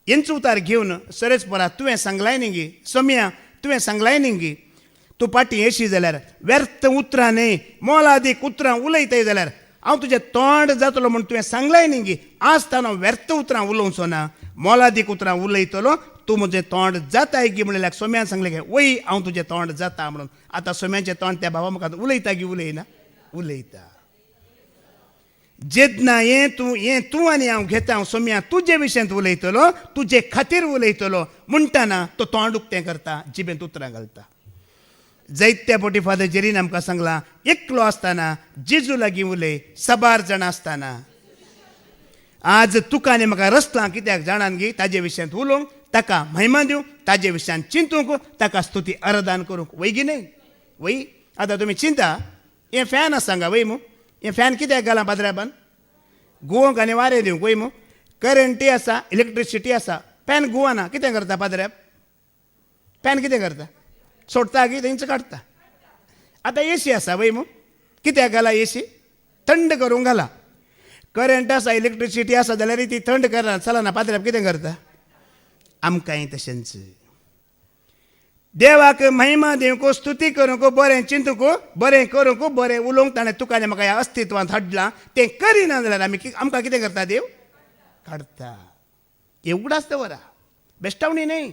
हेंच उतार घेवन सरेस्परा तुवें सांगलाय न्ही गी सोम्या तुवें सांगलाय न्ही गी तूं फाटीं येशी जाल्यार व्यर्थ उतरां न्ही मोलादीक उतरां उलयताय जाल्यार हांव तुजें तोंड जातलो म्हूण तुवें सांगलाय न्ही गी आज ताणो व्यर्थ उतरां उलोवचो ना मोलादीक उतरां उलयतलो तूं म्हजें तोंड जाताय गी म्हणल्यार सोम्यान सांगलें गे वय हांव तुजें तोंड जाता म्हणून आतां सोम्याचें तोंड त्या भावा मुखार उलयता गी उलयना उलयता जेदना हें तूं आनी हांव घेता हांव सोम्या तुजे विशयांत उलयतलो तुजे खातीर उलयतलो म्हणटाना तो तोंड उक्तें करता जिबेंत उतरां घालता जायत्या फावटी फादर जेरीन आमकां सांगलां एकलो आसतना जेजू लागीं उलय साबार जाणां आसतना आज तुका आनी म्हाका रचलां कित्याक जाणान गी ताजे विशयांत उलोवंक ताका महिमा दिवंक ताजे विशयांत चिंतूंक ताका स्तुती आराधन करूंक वय गी न्ही वय आतां तुमी चिंता हें फॅन आसा हांगा वय मू हें फॅन कित्याक घालां पाद्राबान घुवोवंक आनी वारें दिवंक वय मू करंटी आसा इलेक्ट्रिसिटी आसा फॅन घुवना कितें करता पाद्राब फॅन कितें करता सोडटा की थंयच काडटा आता एसी आसा वय मग कित्याक घाला एसी थंड करूंक घाला करंट आसा इलेक्ट्रिसिटी आसा जाल्यार ती थंड करना चलना पात्राप कितें करता आमकांय तशेंच देवाक महिमा दिवंक स्तुती करूंक बरें चिंतूंक बरें करूंक बरें उलोवंक ताणें तुका म्हाका ह्या अस्तित्वांत हाडलां तें करिना जाल्यार आमकां कितें करता देव काडटा एवढाच दवरा बेश्टावणी न्हय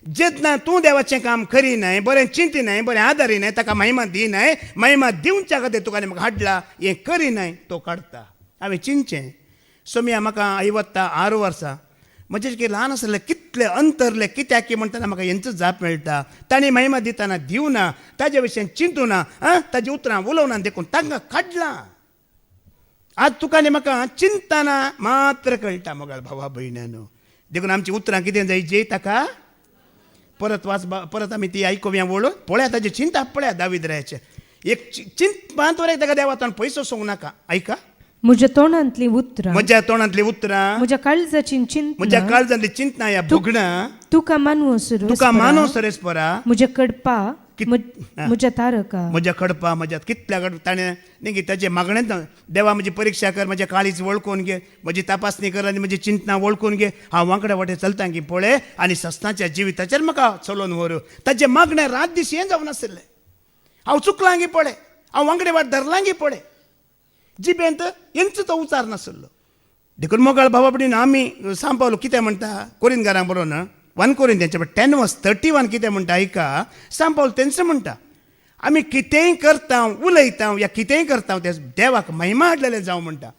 जेन्ना तूं देवाचें काम करिनाय बरें चिंतिनाय बरें आदारिनाय ताका महिमा दिनाय महिमा दिवच्या खातीर तुका म्हाका हाडला हें करिनाय तो काडटा हांवें चिंतचें सोम्या म्हाका 56 वर्सां म्हणजे की ल्हान आसलें कितलें अंतरलें कित्याक की म्हणटना म्हाका हेंचो जाप मेळटा ताणें महिमा दितना दिवना ताजे विशयी चिंतू ना ताजी उतरां उलोवना देखून तांकां काडलां आज तुका आनी म्हाका चिंतना मात्र कळटा मोगाळ भावा भयण्यानो देखून आमची उतरां कितें जायची ताका परत आमी ती आयकुया वळून पळया ताची चिंता पळया दाविद्रायाचें एक चिंत 5 वरां ताका देवातान पयसो सोंग नाका आयका म्हज्या तोंडांतली उतरां म्हज्या तोंडांतली उतरां म्हज्या काळजाची चिंता म्हज्या काळजांतली चिंतना ह्या भोगणां तुका मानवो सरेस परा म्हज्या कडपा म्हज्या तारका म्हज्या कडपा म्हज्या कितल्या ताणें न्ही ताचे मागणेंत देवा म्हजी परीक्षा कर म्हजें काळीज वळखून घे म्हजी तपासणी कर आनी म्हजी चिंतना वळखून घे हांव वांकड्या वाटेन चलतां की पळय आनी सस्ताच्या जिविताचेर म्हाका चलोवन व्हर ताचें मागणें रात दीस हें जावन आसलें हांव चुकलां गी पळय हांव वांकडे वाट धरलां गी पळय जिबेंत हेंचो तो उचार नासलो देखून मोगाळ भावा भयण आमी सांपावलो कितें म्हणटा कोरिंथकारांक बरोवन 1 कोरिंथ्यांचे 10:31 कितें म्हणटा आयका सांपावलो तेंच म्हणटा आमी कितेंय करता उलयता या कितेंय करता ते देवाक महिमा हाडलेलें जावं म्हणटा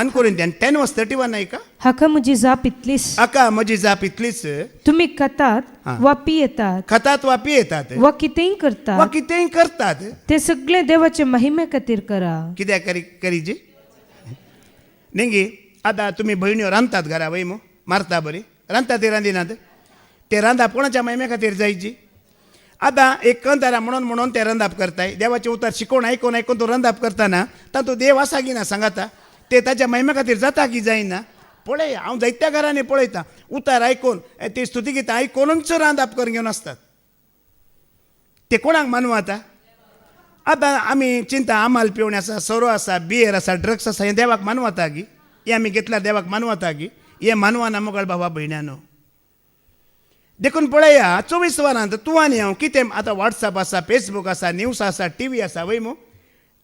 1 कोरिंथ्यान 10:31 आयका हाका म्हजी जाप इतलीच हाका म्हजी जाप इतलीच तुमी खातात वा पियेतात खातात वा पियेतात वा कितेंय करतात वा कितेंय करतात ते सगळे देवाचे महिमे खातीर करा कित्याक करीची न्ही आतां तुमी भयण्यो रांदतात घरा वय मू मारता बरी रांदता ती रांदिनात ते रांदप कोणाच्या महिमे खातीर जायची आतां एक कंतारा म्हणून ते रांदप करताय देवाचें उतर शिकोवन आयकून तूं रांदप करतना तातूंत देव आसा की ना सांगाता ते ताच्या महिमे खातीर जाता की जायना पळय हांव जायत्या घरांनी पळयता उतार आयकून ती स्तुती गितां आयकूनच रांदप करून घेवन आसतात ते कोणाक मानूं आतां आमी चिंता आमाल पिवणी आसा सोरो आसा बियर आसा ड्रग्स आसा हें देवाक मानूं जाता गी हें आमी घेतल्यार देवाक मानूं जाता गी हें मानूं ना मोगाळ भावा भयण्यानो देखून पळया 24 वरांत तूं आनी हांव कितें आतां वॉट्सॅप आसा फेसबूक आसा न्यूज आसा टीव्ही आसा वय मू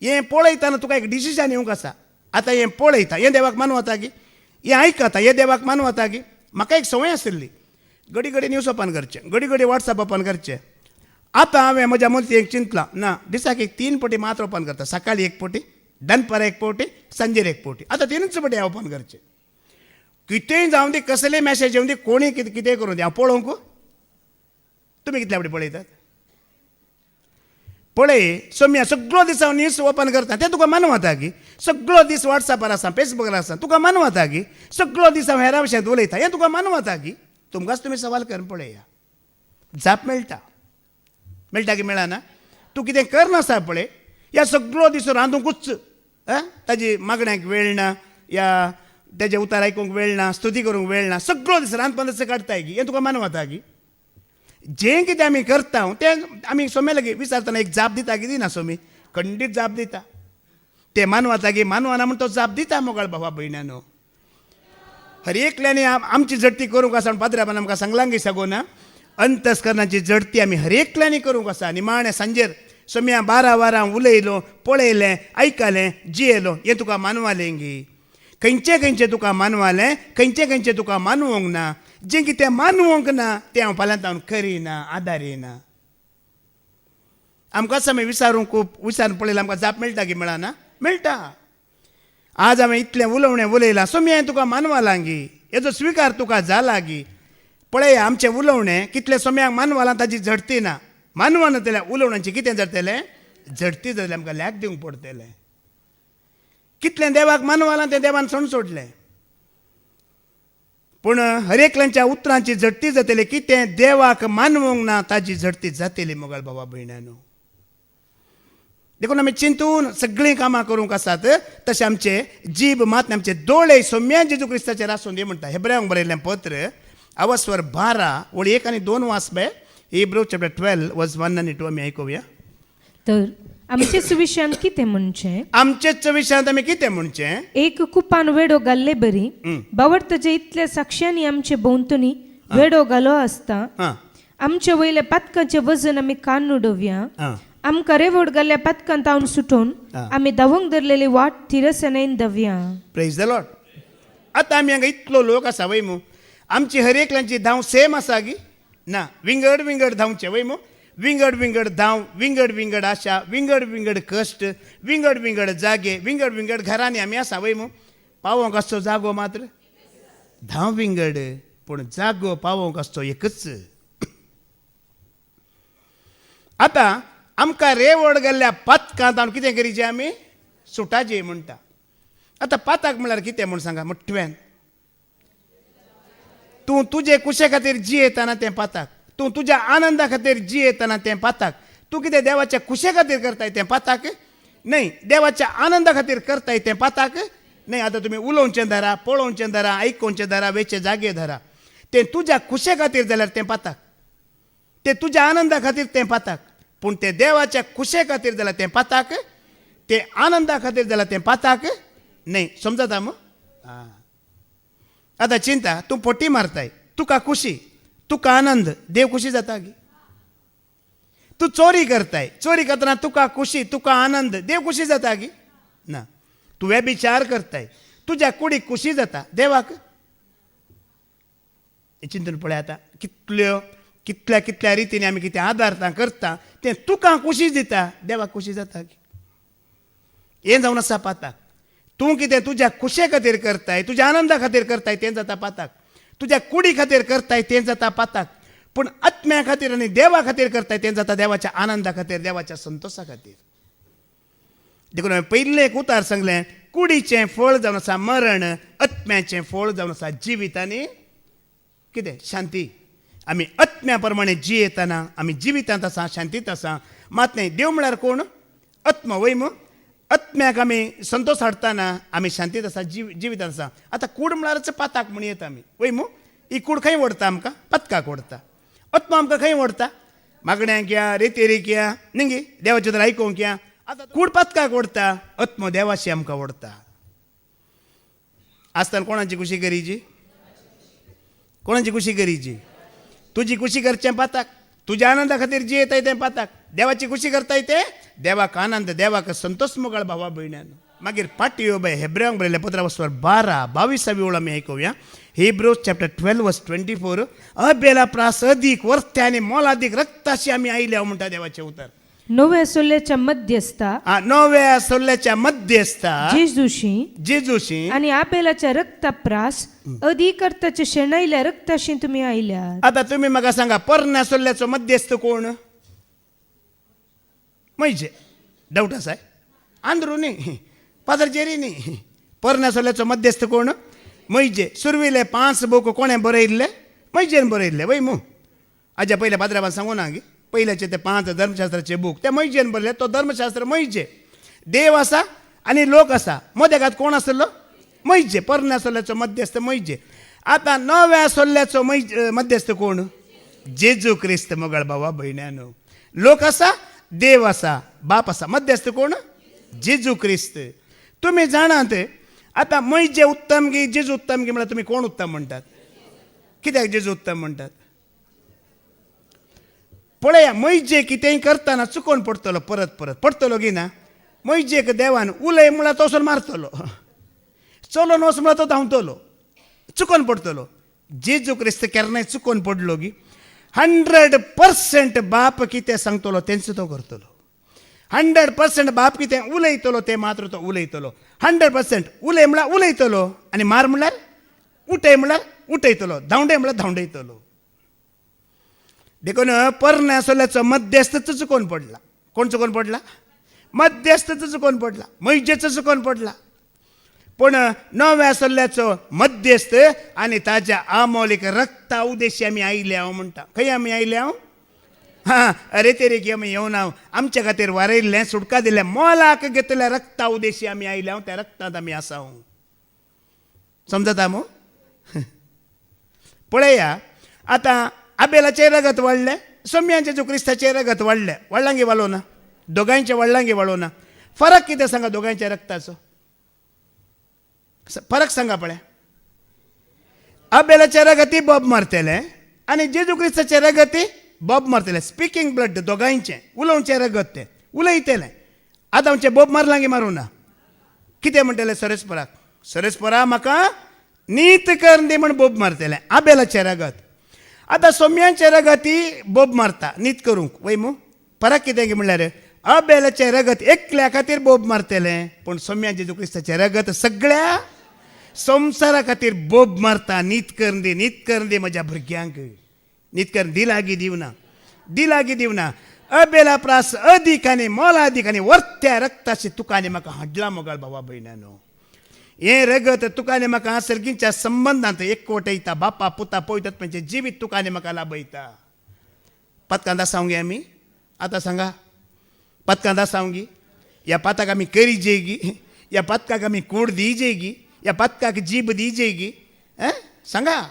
हें पळयतना तुका एक डिसिजन येवंक आसा आतां हें पळयता हें देवाक मानूं जाता गी हें आयकता हें देवाक मानूं जाता गी म्हाका एक संवय आशिल्ली घडी घडी न्यूज ओपन करचें घडी घडी वॉट्सॅप ओपन करचें आतां हांवें म्हज्या मनसेक चिंतलां ना दिसाक एक 3 फावटी मात्र ओपन करता सकाळीं 1 फावटी दनपारां 1 फावटी सांजेर 1 फावटी आतां 3च फावटी हांव ओपन करचें कितेंय जावं दी कसलेय मॅसेज येवं दी कोणी कितेंय करूं दी हांव पळोवंक तुमी कितल्या फावटी पळयतात पळय सोम्या सगळो दीस हांव न्यूज ओपन करता तें तुका मानूं जाता की सगळो दीस वॉट्सॅपार आसा फेसबुकार आसा तुका मानूं जाता की सगळो दीस हांव हेरां विशयांत उलयता हें तुका मानूं जाता की तुमकांच तुमी सवाल करून पळया जाप मेळटा की मेळना तूं कितें करनासा पळय ह्या सगळो दीस रांदूंकूच ताजी मागण्यांक वेळ ना या तेजे उतार आयकूंक वेळ ना स्तुती करूंक वेळ ना सगळो दीस रांदपणाचो काडटाय की हें तुका मानूं जाता की जें कितें आमी करता तें आमी सोम्या लागीं विचारतना एक जाप दिता की दिना सोमी खंडीत जाप दिता तें मानूं जाता की मानूं ना म्हण तो जाप दिता मोगाळ भावा भयण्यानो हर एकल्यानी आमची जडती करूंक आसा पाद्र्यान आमकां सांगलां की सागोना अंतस्करणाची जडती आमी हर एकल्यानी करूंक आसा निमाणें सांजेर सोम्या 12 वरां उलयलो पळयलें आयकलें जियेलो हें तुका मानवालें गी खंयचें तुका मानवालें खंयचें तुका मानवंक ना जें कितें मानवंक ना तें हांव फाल्यांत हांव करिना आदारिना आमकां आमी विचारून पळयलें आमकां जाप मेळटा की मेळना मेळटा आज हांवें इतलें उलयलां सोमी हांवें तुका मानवालां गी हेजो स्विकार तुका जाला गी पळय आमचें उलोवणें कितलें सोम्याक मानवालां ताजी झडती ना मानवान जाल्यार उलोवण्याचें कितें जातलें झडती जाल्यार आमकां लॅक दिवंक पडटलें कितलें देवाक मानवालां तें देवान सण सोडलें पूण हर एकल्याच्या उतरांची झडती जातली कितें देवाक मानवंक ना ताजी झडती जातली मोगाळ भावा भयण्यानो देखून आमी चिंतून सगळीं कामां करूंक आसात तशें आमचे जीब मात आमचे दोळे सोम्या जेजू क्रिस्ताचेर आसूं दी म्हणटा हेब्रायांक बरयल्लें पत्र अवस्वर 12 1 आनी 2 वाच बे Hebrews chapter 12 verse 1 and 2 आमी आयकुया तर आमचे सुविशांत कितें म्हणचें आमचेच विशयांत आमी कितें म्हणचें एक कुपान वेडो घाल्ले बरी बावडताचे इतल्या साक्षांनी आमचे भोंवतणी वेडो घालो आसता हां आमचे वयले पातकांचे वजन आमी कान उडोवया हां आमकां रेवड घाल्ल्या पातकांत तावन सुटोवन आमी धावंक धरलेली वाट थिरसनेन धावया प्रेज द लॉर्ड. आतां आमी हांगा इतलो लोक आसा वय मू आमची हर एकल्यांची धांव सेम आसा गी ना विंगड विंगड धांवचे वय मू विंगड विंगड धांव विंगड विंगड आशा विंगड विंगड कश्ट विंगड विंगड जागे विंगड विंगड घरांनी आमी आसा वय मू पावोंक आसचो जागो मात्र धांव विंगड पूण जागो पावोंक आसचो एकच. आतां आमकां रेवड गेल्ल्या पातकांत हांव कितें करीचें आमी सुटाचें म्हणटा. आतां पाताक म्हळ्यार कितें म्हूण सांगा मुठव्यान तूं तुजे कुशे खातीर जियेतना तें पाताक तूं तुज्या आनंदा खातीर जियेतना तें पाताक तूं कितें देवाच्या कुशे खातीर करताय तें पाताक न्हय देवाच्या आनंदा खातीर करताय तें पाताक न्हय. आतां तुमी उलोवचें धरा पळोवचें धरा आयकोवचें धरा वेचे जागे धरा तें तुज्या कुशे खातीर जाल्यार तें पाताक तें तुज्या आनंदा खातीर तें पाताक पूण तें देवाच्या कुशे खातीर जाल्यार तें पाताक तें आनंदा खातीर जाल्यार तें पाताक न्हय. समजता मग आतां चिंता तूं पट्टी मारताय तुका खुशी तुका आनंद देव खुशी जाता गी. तूं चोरी करताय चोरी करतना तुका खुशी तुका आनंद देव खुशी जाता गी ना. तूं व्यभिचार करताय तुज्या कुडीक खुशी जाता देवाक चिंतून पळय आतां कितल्या कितल्या रितीन आमी कितें आदारता करता तें तुका खुशी दिता देवाक खुशी जाता गी. हें जावन आसा पाताक. तूं कितें तुज्या खुशे खातीर करताय तुज्या आनंदा खातीर करताय तें जाता पाताक तुज्या कुडी खातीर करताय तें जाता पाताक पूण आत्म्या खातीर आनी देवा खातीर करताय तें जाता देवाच्या आनंदा खातीर देवाच्या संतोशा खातीर. देखून हांवें पयलें एक उतार सांगलें कुडीचें फळ जावन आसा मरण आत्म्याचें फळ जावन आसा जिवीत आनी कितें शांती. आमी आत्म्या प्रमाणे जियेतना आमी जिवितांत आसा शांतींत आसा मात न्हय देव म्हळ्यार कोण आत्मा वय मू आत्म्याक आमी संतोश हाडटाना आमी शांतींत आसा जिवितांत आसा. आतां कूड म्हळ्यारच पाताक म्हण येता आमी वय मू ही कूड खंय ओडटा आमकां पातकाक ओडता आत्मा आमकां खंय ओडता मागण्यांक या रेतेरीक या न्ही देवाचें तर आयकोंक या. आतां कूड पातकाक ओडता आत्मो देवाशी आमकां ओडता. आसतना कोणाची खुशी करीची कोणाची खुशी करीची तुजी खुशी करचें पाताक तुज्या आनंदा खातीर जियेताय तें पाताक देवाची खुशी करताय तें देवाक आनंद देवाक संतोष मुगाळ भावा भयण्यान. मागीर पाटी येवबाय हेब्रेवांक बरयल्या पत्रा वचपार 12-22 ओळ आमी आयकुया. हिब्रूज चॅप्टर 12:24 अबेला प्रास अदीक वर्त्या आनी मोलादीक रक्ताशी आमी आयल्या म्हणटा देवाचें उतर. नव्या सोल्ल्याच्या मध्यस्था नव्या सोल्ल्याच्या मध्यस्था जेजूशी आणि आबेलाच्या रक्ताप्रास अदीक अर्थाच्या शेणायल्या रक्ताशी तुम्ही आयल्या. आता तुम्ही म्हाका सांगा परण्या सोल्ल्याचो मध्यस्थ कोण म्हणजे डाऊट आसा आंध्रू न्ही पादरचेरी न्ही परण्या सोल्ल्याचो मध्यस्थ कोण म्हणजे सुरविले 5 बूक कोणें बरयल्ले मैजेन बरयल्ले वय मू. हाज्या पयल्या पाद्राबान सांगू ना गे पयल्याचे ते 5 धर्मशास्त्राचे बूक ते मैजेन बरयले. तो धर्मशास्त्र मैजे देव आसा आनी लोक आसा मदेगात कोण आसलो मैजे परण्या सोल्ल्याचो मध्यस्थ मैजे. आता नव्या सोल्ल्याचो मध्यस्थ कोण जेजू क्रिस्त मोगळ भावा भयण्यानो. लोक आसा देव आसा बाप आसा मध्यस्थ कोण जेजू क्रिस्त. तुम्ही जाणात आता मैजे उत्तम गी जेजू उत्तम गी म्हळ्यार तुम्ही कोण उत्तम म्हणटात कित्याक जेजू उत्तम म्हणटात पळया मैजे कितेंय करतना चुकोवन पडटलो परत परत पडटलो गी ना. मैजेक देवान उलय म्हळ्यार तो वचून मारतलो चलोन वच म्हळ्यार तो धांवतलो चुकोवन पडटलो. जेजू क्रिस्त केन्नाय चुकोवन पडलो गी 100% बाप कितें सांगतलो तेंच तो करतलो. 100% बाप कितें उलयतलो तें मात्र तो उलयतलो. 100% उलय म्हळ्यार उलयतलो आनी मार म्हळ्यार उठय म्हळ्यार उठयतलो धांवडय म्हळ्यार धांवडयतलो. देखून परण्या सोल्ल्याचो मध्यस्थच चुकोवन पडला. कोण चुकोवन पडला मध्यस्थच चुकोवन पडला मैजेच चुकोवन पडला. पूण नव्या सोल्ल्याचो मध्यस्थ आनी ताच्या अमोलीक रक्ता उद्देशी आमी आयल्या म्हणटा. खंय आमी आयल्या रेतेरेकी आमी येवन आमच्या खातीर वारयल्लें सुटका दिल्लें मोलाक घेतल्या रक्ता उद्देशी आमी आयल्या त्या रक्तांत आमी आसा. समजता मो पळया आतां आबेलाचें रगत वाडलें सोम्याचें जेजू क्रिस्ताचें रगत वाडलें वाडलां गे वालो ना दोगांच्या वडिलांगे वळोना फरक किती सांगा दोगांच्या रक्ताचो फरक सांगा पळ्या अबेलाच्या रगती बॉब मारतेले आणि जेजू क्रिस्ताचे रगती बॉब मारतेले स्पीकिंग ब्लड दोगांचे उलोवचे रगत ते उलयतेले आतां आमचे बॉब मारलांगे मारूं ना कितें म्हणटले सरेस्परा म्हाका नीत कर दी म्हण बोब मारतले आबेलाचे रगत आतां सोम्यांचे रगती बोब मारता नीत करूंक वय मू फरक कितें म्हणल्यार अबेलाचे रगत एकल्या खातीर बोब मारतले पूण सोम्या जेजू क्रिस्ताचे रगत सगळ्या संवसारा खातीर बोब मारता नीत कर दी म्हज्या भुरग्यांक नीत कर दिलागी दिवना अबेला प्रास अदीक आनी मोला अदीक आनी वर्त्या रक्ताचे तुकाने म्हाका हाडला मोगाळ भावा भयणानो हे रगत तुकाने म्हाका सर्गींच्या संबंधांत एकवटयता बापा पुता पळयतात म्हणजे जिवीत तुकाने म्हाका लाभयता पदकांदा सांगी आमी आतां सांगा पदकांदा सांगी ह्या पाताक आमी करी जेगी ह्या पदकाक आमी कूड दी जेगी ह्या पदकाक जीब दी जेगी सांगा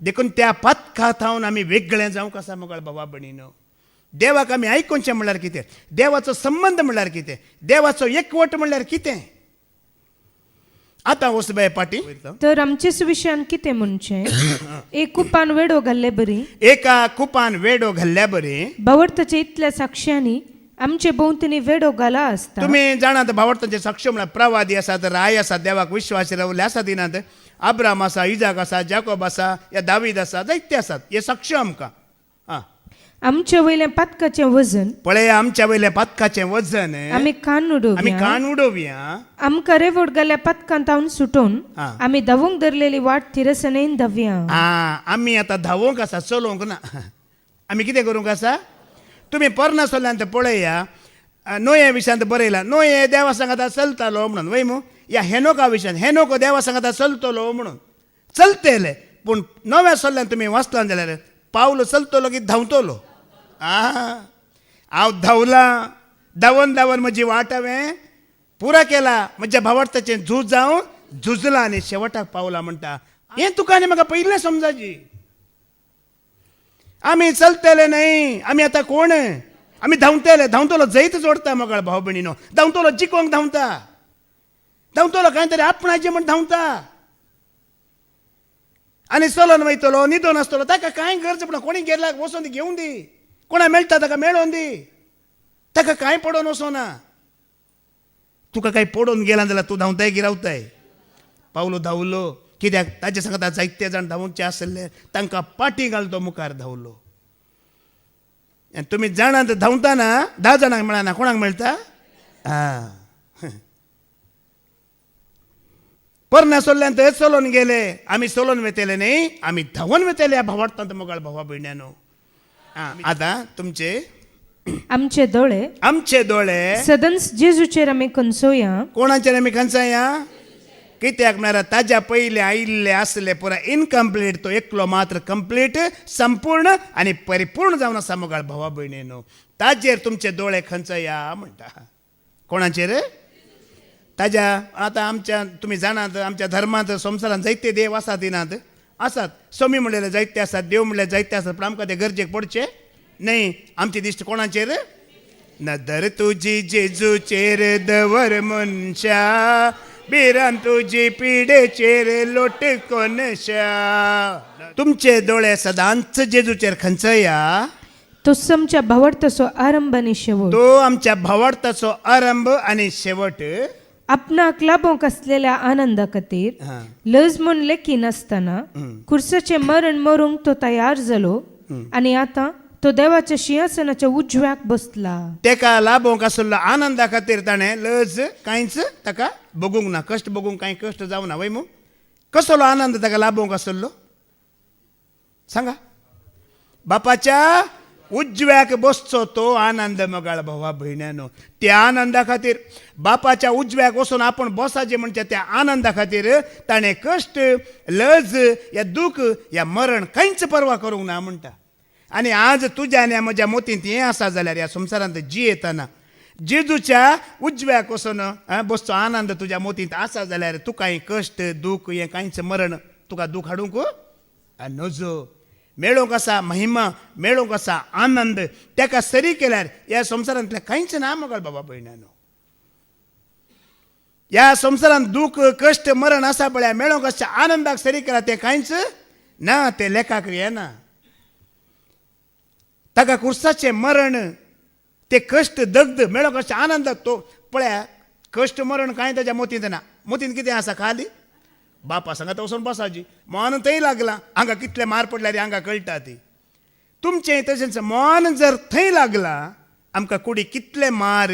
देखून त्या पदकांत हांव आमी वेगळें जावंक आसा मोगाळ भावा भयणीनो देवाक आमी आयकुचें म्हणल्यार कितें देवाचो संबंध म्हणल्यार कितें देवाचो एकवट म्हणल्यार कितें आतां वसुबाई पाटील तर आमचे सुविशान कितें म्हणचें एक कुपान वेडो घाल्ले बरी एका कुपान वेडो घाल्ल्या बरी भावार्थाच्या इतल्या साक्षांनी आमचे भोंवतणी वेडो घाला आसता तुमी जाणात भावार्थाचे साक्ष म्हळ्यार प्रवादी आसात राय आसात देवाक विश्वास रावले आसात दिनात अब्राम आसा इजाक आसा जाकोब आसा या दावीद आसा जायते आसात हे साक्ष आमकां आमच्या वयल्या पदकाचें वजन पळय आमच्या वयल्या पदकाचें वजन आमी कान उडोवया आमकां रेवट घाल्ल्या पदकांत हांव सुटोवन आमी धावूंक धरलेली वाट थिरसनेन धावया आमी आतां धावोंक आसा चलोवंक ना आमी कितें करूंक आसा तुमी पोरना चल्ल्यान पळया नोये विशयांत बरयला नोये देवा सांगाता चलतालो म्हणून वय मू या हेनोका विशयान हेनोको देवा सांगाता चलतलो म्हणून चलतेले पूण नव्या चल्ल्यान तुमी वाचला जाल्यार पावलो चलतलो की धांवतलो हांव धांवन म्हजी वाट हांवें पुरा केला म्हज्या भावार्थाचें झूज जावन झुजला आनी शेवटाक पावला म्हणटा हें तुका आनी म्हाका पयलें समजाची आमी चलतले न्हय आमी आतां कोण आमी धांवतलो जैत जोडता मोगाळ भाव भयणीनो धांवतलो जिकोंक धांवतलो कांय तरी आपणाचें म्हण धांवता आनी चलोन वयतलो न्हिदोन आसतलो ताका कांय गरज पडना कोणी गेला वचोन घेवन दी कोणा मेळटा ताका मेळोवन दी ताका कांय पडोन वचोना तुका कांय पडोन गेला जाल्यार तूं धांवताय की रावताय पावलो धांवलो कित्याक ताचे सांगता जायते जाण धांवचे आसले तांकां पाटी घाल तो मुखार धांवलो आनी तुमी जाणात धांवताना 10 जाणांक मेळना कोणाक मेळटा परना सोल्ल्यान थंय चलोन गेले आमी चलोन वेतेले न्ही आमी धांवन वेतेले ह्या भावार्थांत मोगाळ भावा भयण्यानो आतां आमचे दोळे सदन्स जेजूचेर आमी खंचोया कोणाचेर आमी खंचाया कित्याक म्हळ्यार ताज्या पयले आयिल्ले आसले पुरा इनकम्प्लीट तो एकलो मात्र कंप्लीट संपूर्ण आनी परिपूर्ण जावन आसा मोगाळ भावा भयणीनो ताजेर तुमचे दोळे खंचया म्हणटा कोणाचेर ताज्या आतां आमच्या तुमी जाणात आमच्या धर्मांत संवसारांत जायते देव आसात दिनात आसात स्वामी म्हणलेले जायते आसात देव म्हणलेले जायते आसात पण आमकां ते गरजेक पडचे न्ही आमची दिश्ट कोणाचेर नदर तुजी जेजूचेर दवर मनशा बिरान तुजी पिडेचेर लोट कोनशा तुमचे दोळे सदांच जेजूचेर खंचया तो आमच्या भावार्थाचो आरंभ आनी शेवट तो आमच्या भावार्थाचो आरंभ आनी शेवट आपणाक लाभोंक आसलेल्या आनंदा खातीर लज म्हूण लेखी नासतना खुर्साचें मरण मरूंक तो तयार जालो आनी आतां तो देवाच्या सिंहासनाच्या उजव्याक बसला तेका लाभोंक आसलो आनंदा खातीर ताणें लज कांयच ताका बगूंक ना कश्ट बगूंक कांय कश्ट जावना वय मू कसलो आनंद ताका लाभोंक आसलो सांगा बापाच्या उजव्याक बसचो तो आनंद मोगाळ भावा भयण्यानो त्या आनंदा खातीर बापाच्या उजव्याक वचून आपण बसाचे म्हणजे त्या आनंदा खातीर ताणें कश्ट लज या दूख या मरण कांयच परवा करूंक ना म्हणटा आनी आज तुज्या आनी म्हज्या मोतींत हें आसा जाल्यार ह्या संवसारांत जियेतना जेजूच्या उजव्याक वचून बसचो आनंद तुज्या मोतींत आसा जाल्यार तुकांय कश्ट दूख हें कांयच मरण तुका दूख हाडूंक नजो मेळो कसा महिमा मेळो कसा आनंद ताका सरी केल्यार ह्या संवसारांतलें कांयच ना मोगाळ बाबा भयणानो. ह्या संवसारांत दूख कश्ट मरण आसा पळय मेळो कशा आनंदाक सरी केला तें कांयच ना, तें लेखाक येना. ताका कुर्साचें मरण ते कश्ट दगद मेळो कशें आनंद तो पळया कश्ट मरण कांय ताच्या मोतींत ना. मोतींत कितें आसा खाली बापा सांगात वचून बसाची मन थंय लागलां हांगा कितले मार पडल्यार हांगा कळटा ती. तुमचें तशेंच मन जर थंय लागलां आमकां कुडी कितले मार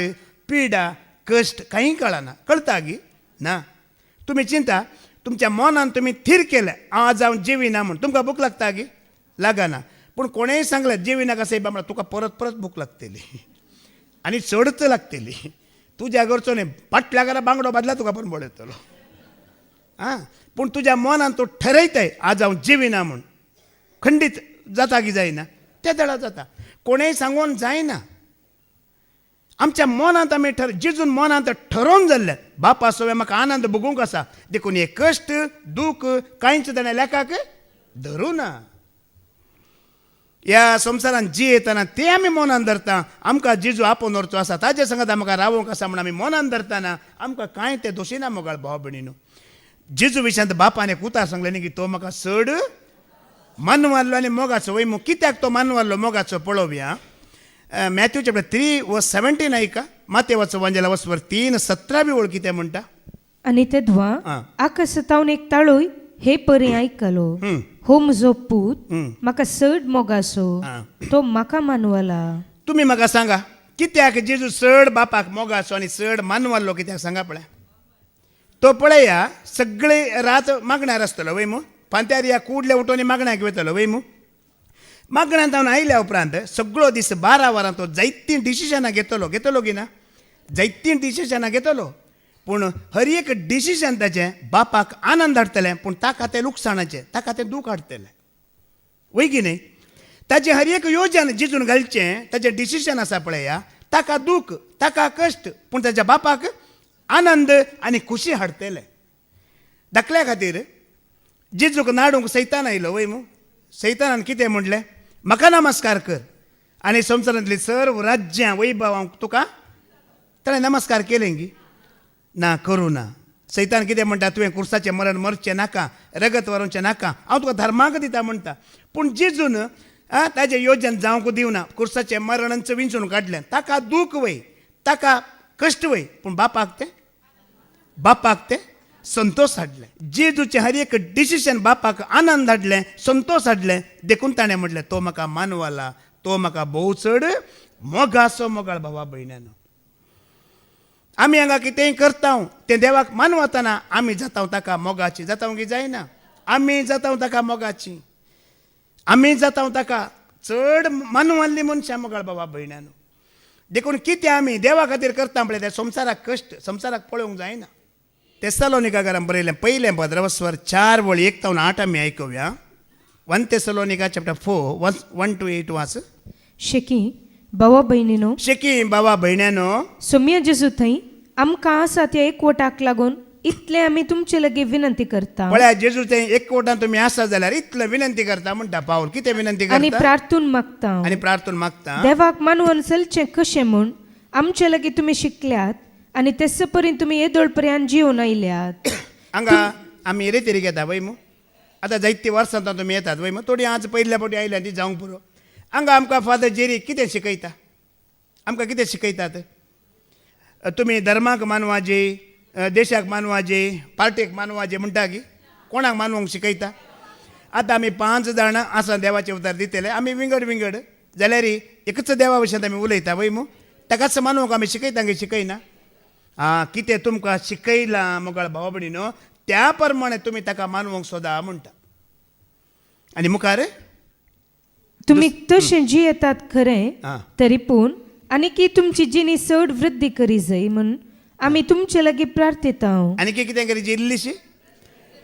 पिडा कश्ट कांय कळना. कळटा गी ना. तुमी चिंता तुमच्या मनान तुमी थीर केलें आज हांव जिविना म्हूण तुमकां भूक लागता गी लागना. पूण कोणेंय सांगलें जिविनाका साहेब म्हणल्यार तुका परत परत भूक लागतली आनी चडच लागतली. तुज्या घरचो न्ही फाटल्या घरा बांगडो बादला तुका पण बडयतलो. आं पूण तुज्या मनान तूं ठरयताय आज हांव जिविना म्हूण खंडीत जाता की जायना त्या वेळा जाता. कोणेंय सांगून जायना. आमच्या मनांत आमी जिजून मनांत ठरोवन जाल्ले बापा सो म्हाका आनंद भोगूंक आसा देखून हे कश्ट दूख कांयच ताणें लेखाक धरूं ना. ह्या संवसारांत जी येताना ते आमी मनान धरता. आमकां जिजू आपोवन व्हरचो आसा ताजे सांगात आमकां रावूंक आसा म्हूण आमी मनान धरतना आमकां कांय तें दोशीना मोगाळ भाव भयणीनो. जिजू विशयांत बापान एक उतार सांगलें न्ही की तो म्हाका चड मानवाल्लो आनी मोगाचो वय मू कित्याक तो मानवाल्लो मोगाचो पळोवया. मॅथ्यू चॅप्टर 3:17 ऐका. मातेवाचो वंजला वचवर 3:17 वळ कितें म्हणटा. आनी तेदवा आकाशतावन एक ताळूय हे परी आयकलो हो म्हजो पूत म्हाका चड मोगाचो तो म्हाका मानवाला. तुमी म्हाका सांगा कित्याक जेजू चड बापाक मोगाचो आनी चड मानवाल्लो कित्याक सांगा पळय. तो पळया सगळे रात मागण्यार आसतलो वय मू पांत्यार या कूडले उठोनी मागण्याक वयतलो वय मू. मागण्यांत हांव आयल्या उपरांत सगळो दीस 12 वरां तो जायतीं डिसिशनां घेतलो की ना जायतीं डिसिशनां घेतलो. पूण हर एक डिसिशन ताचें बापाक आनंद हाडटलें पूण ताका तें लुकसाणाचें ताका तें दूख हाडटलें वय की न्ही. ताचें हर एक योजन जिजून घालचें ताचें डिसिशन आसा पळया ताका दूख ताका कश्ट पूण ताच्या बापाक आनंद आनी खुशी हाडटलें. धाकल्या खातीर जिजूक नाडूंक सैतान आयलो वय मू. सैतानान कितें म्हणलें म्हाका नमस्कार कर आनी संवसारांतली सर्व राज्यां वैभवांक तुका ताणें नमस्कार केलें गी ना करूं ना. सैतान कितें म्हणटा तुवें कुर्साचें मरण मरचें नाका रगत व्हरोवचें नाका हांव तुका धर्माक दिता म्हणटा. पूण जिजून ताजें योजन जावंक दिवना कुर्साचें मरणच विंचून काडलें. ताका दूख वय ताका कश्ट वय पूण बापाक तें संतोष हाडलें. जेजूचें हर एक डिसिशन बापाक आनंद हाडलें संतोष हाडलें देखून ताणें म्हटलें तो म्हाका मानवाला तो म्हाका भोव चड मोगाचो मोगाळ भावा भयण्यानो. आमी हांगा कितेंय करता तें देवाक मानवतना आमी जाता ताका मोगाची जाता जायना. आमी जाता ताका मोगाची आमी जाता ताका चड मानवाल्ली मनशां मोगाळ भावा भयण्यानो. देखून कितें आमी देवा खातीर करता पळय त्या संवसाराक कश्ट संवसाराक पळोवंक जायना. तेसलोनिकाकारान बरयलें पयलें पद वचवर 4:1-8 आमी आयकुया. 1 Thessalonica chapter 4:1-8 वाच. शेकी भावा भयणीनो शेकी बाबा भयण्यानो सोम्या जेजू थंय आमकां आसा त्या एकवटाक लागून इतलें आमी तुमचे लगे विनंती करता. पळया जेजू थंय एकवटान तुमी आसा जाल्यार इतलें विनंती करता म्हणटा पावल. कितें विनंती आनी करता प्रार्थून मागता देवाक मानवून चलचें कशें म्हूण आमचे लगे तुमी शिकल्यात आनी तेस पर्यंत तुमी येदोळ पर्यंत जिवन आयल्यात. हांगा आमी रेतीरी घेता वय मू. आतां जायतीं वर्सां तुमी येतात वय मू. थोडीं आज पयल्या फावटी आयल्या ती जावंक पुरो. हांगा आमकां फादर जेरी कितें शिकयता आमकां कितें शिकयतात. तुमी धर्माक मानवाजे देशाक मानवाजे पार्टेक मानवाजे म्हणटा की कोणाक मानवंक शिकयता. आतां आमी 5 जाणां आसा देवाचे उतार दितले आमी विंगड जाल्यार एकच देवा भशेन आमी उलयता वय मू. ताकाच मानवंक आमी शिकयता गे शिकयना. कितें तुमकां शिकयलां मोगाळ भावा भयणीनो त्या प्रमाणे तुमी ताका मानवंक सोदा म्हणटा. आनी मुखार तुमी तशें जियेतात खरें तरी पूण आनी की तुमची जिणी चड वृद्धी करी जाय म्हूण आमी तुमचे लागीं प्रार्थिता. आनी कितें करी इल्लीशी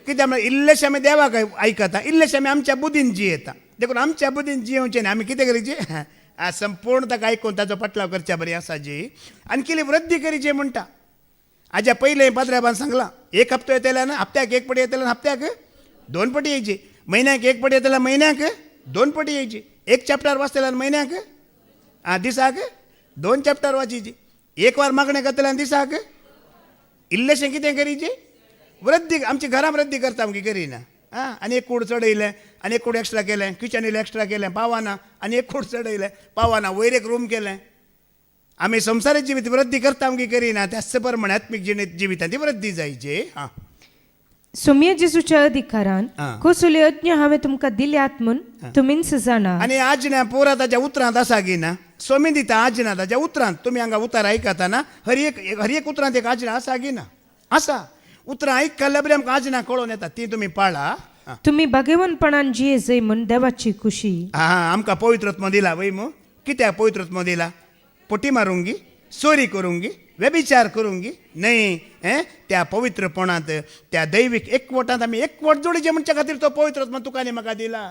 कित्याक म्हळ्यार इल्लेशें आमी देवाक आयकता इल्लेशें आमी आमच्या बुदीन जियेता. देखून आमच्या बुदीन जियोवचें न्ही आमी कितें करीचें संपूर्ण ताका आयकून ताचो पटलाव करच्या बरी आसा जी आनी कितें वृद्धी करीचें म्हणटा. हाज्या पयलें पाद्र्याबान सांगलां 1 हप्तो येतले ना हप्त्याक 1 पटी येतले हप्त्याक 2 पटी येयची म्हयन्याक 1 पटी येतले म्हयन्याक 2 पटी यायची. 1 चॅप्टर वाचतेला महिन्याक दिसाक 2 चॅप्टर वाचीची. 1 वार मागणे करतले दिसाक इल्लेशें कितें करीचे वृद्धी आमची घरां वृद्धी करता आमगे करिना. आनी 1 कूड चडयलें आनी 1 कूड एक्स्ट्रा केलें, किचन इल्लें एक्स्ट्रा केलें पावाना, आनी 1 कूड चडयलें पावाना, वयर 1 रूम केलें. आमी संवसारीक जिवीत वृद्धी करता आमगे करिना. त्याच प्रमाणे आत्मीक जिवितांत ती वृद्धी जायची. सोम्या जेजूच्या अधिकारान कसले आज्ञा हांवें तुमकां दिल्यात म्हूण तुमीच जाणा. आनी आज्ञा पुरा ताच्या उतरांत आसा की ना. सोमी दिता आज्ञा ताच्या उतरांत. तुमी हांगा उतार आयकता ना, हर एक उतरांत एक आज्ञा आसा की ना. आसा. उतरां आयकल्या बरी आमकां आज्ञा कळोवन येता, ती तुमी पाळा. तुम्ही भाग्यवानपणान जिये जय म्हूण देवाची खुशी. आमकां पवित्रत्व दिला वय मो. कित्याक पवित्रत्व दिला? पोटी मारूंगी, चोरी करूंगी, व्यभिचार करूंगी न्हय. त्या पवित्रपणांत त्या दैवीक एकवटांत आमी एकवट जोडीचे म्हणच्या खातीर तो पवित्रत्व तुका आनी म्हाका दिला.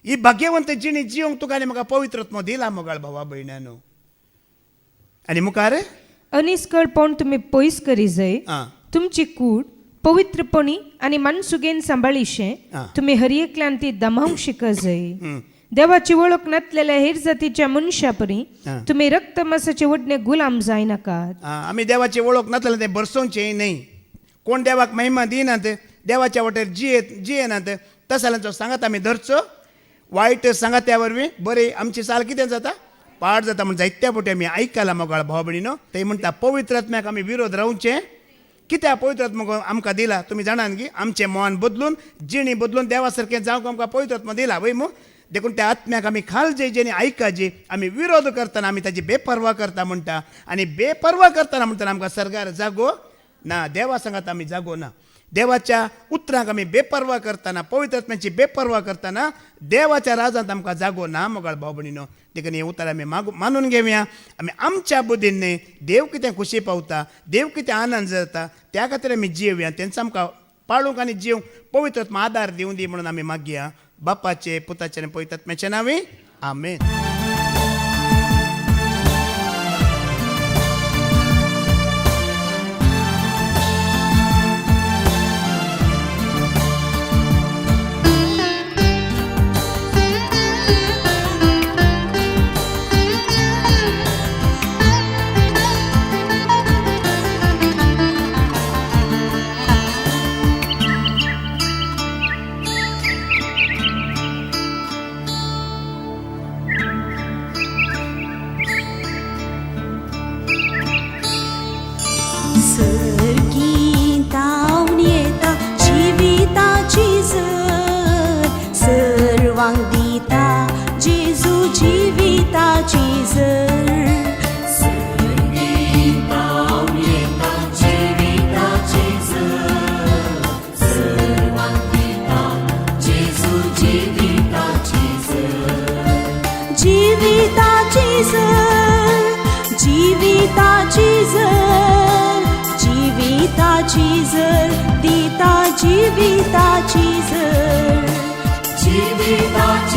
ही भाग्यवंत जिणी जिवंक तुका आनी म्हाका पवित्रत्व दिला मोगाळ भावा भयणानो. आनी मुखार अनिस्कळपण तुम्ही पयस करी जय. तुमची कूड पवित्रपणी आणि मनसुगेन सांबाळीशे तुम्ही हर एकल्यान ती दमावंक शिक जय. देवाची वळख नसलेल्या हेर जातीच्या मनशापरी तुम्ही रक्त मासाचे वडणे गुलाम जाय नाकात. आमी देवाची वळख नासलें तें बरसोवचें न्हय. कोण देवाक महिमा दिनात, देवाच्या वाटेर जियेनात, तसाल्यांचो सांगात आमी धरचो. वायट सांगात्या वरवीं बरी आमची चाल कितें जाता? पाड जाता. म्हण जायत्या फावटी आमी आयकलां मोगाळ भाव भयणीनो. ते म्हणटा पवित्रात्म्याक आमी विरोध रावचें. कित्याक पवित्रात्म आमकां दिला? तुमी जाणात की आमचें मन बदलून, जिणी बदलून देवा सारकें जावंक आमकां पवित्रात्म दिला वय मो. देखून त्या आत्म्याक आमी खालजे जेणी आयकाजे, आमी विरोध करतना आमी ताची बेपरवा करता म्हणटा. आनी बेपरवा करतना म्हणटना आमकां सरकार जागो ना. देवा सांगात आमी जागो ना. देवाच्या उतरांक आमी बेपरवा करतना, पवित्रात्म्याची बेपरवा करतना देवाच्या राजांत आमकां जागो ना मोगाळ भाव भयणीनो. देखून हे उतर आमी मानून घेवया. आमी आमच्या बुद्दीन न्हय, देव कितें खुशी पावता, देव कितें आनंद जाता त्या खातीर आमी जियेवया. तेंच आमकां पाळूंक आनी जिवंक पवित्रात्म आदार दिवं दी म्हणून आमी मागया. बापाचे, पुताचे आनी पवित्रात्म्याचे नांवे आमेन. सर्गीतावन येता जिविताची झर. सर्वांक दिता जेजू जिविताची झर. सर्गीतावन येता जिविताची झर. सर्वांक दिता जेजू जिविताची झर. जिविताची झर, जिविताची झर, जिविताची झर दिता जिविताची झर. जिविताची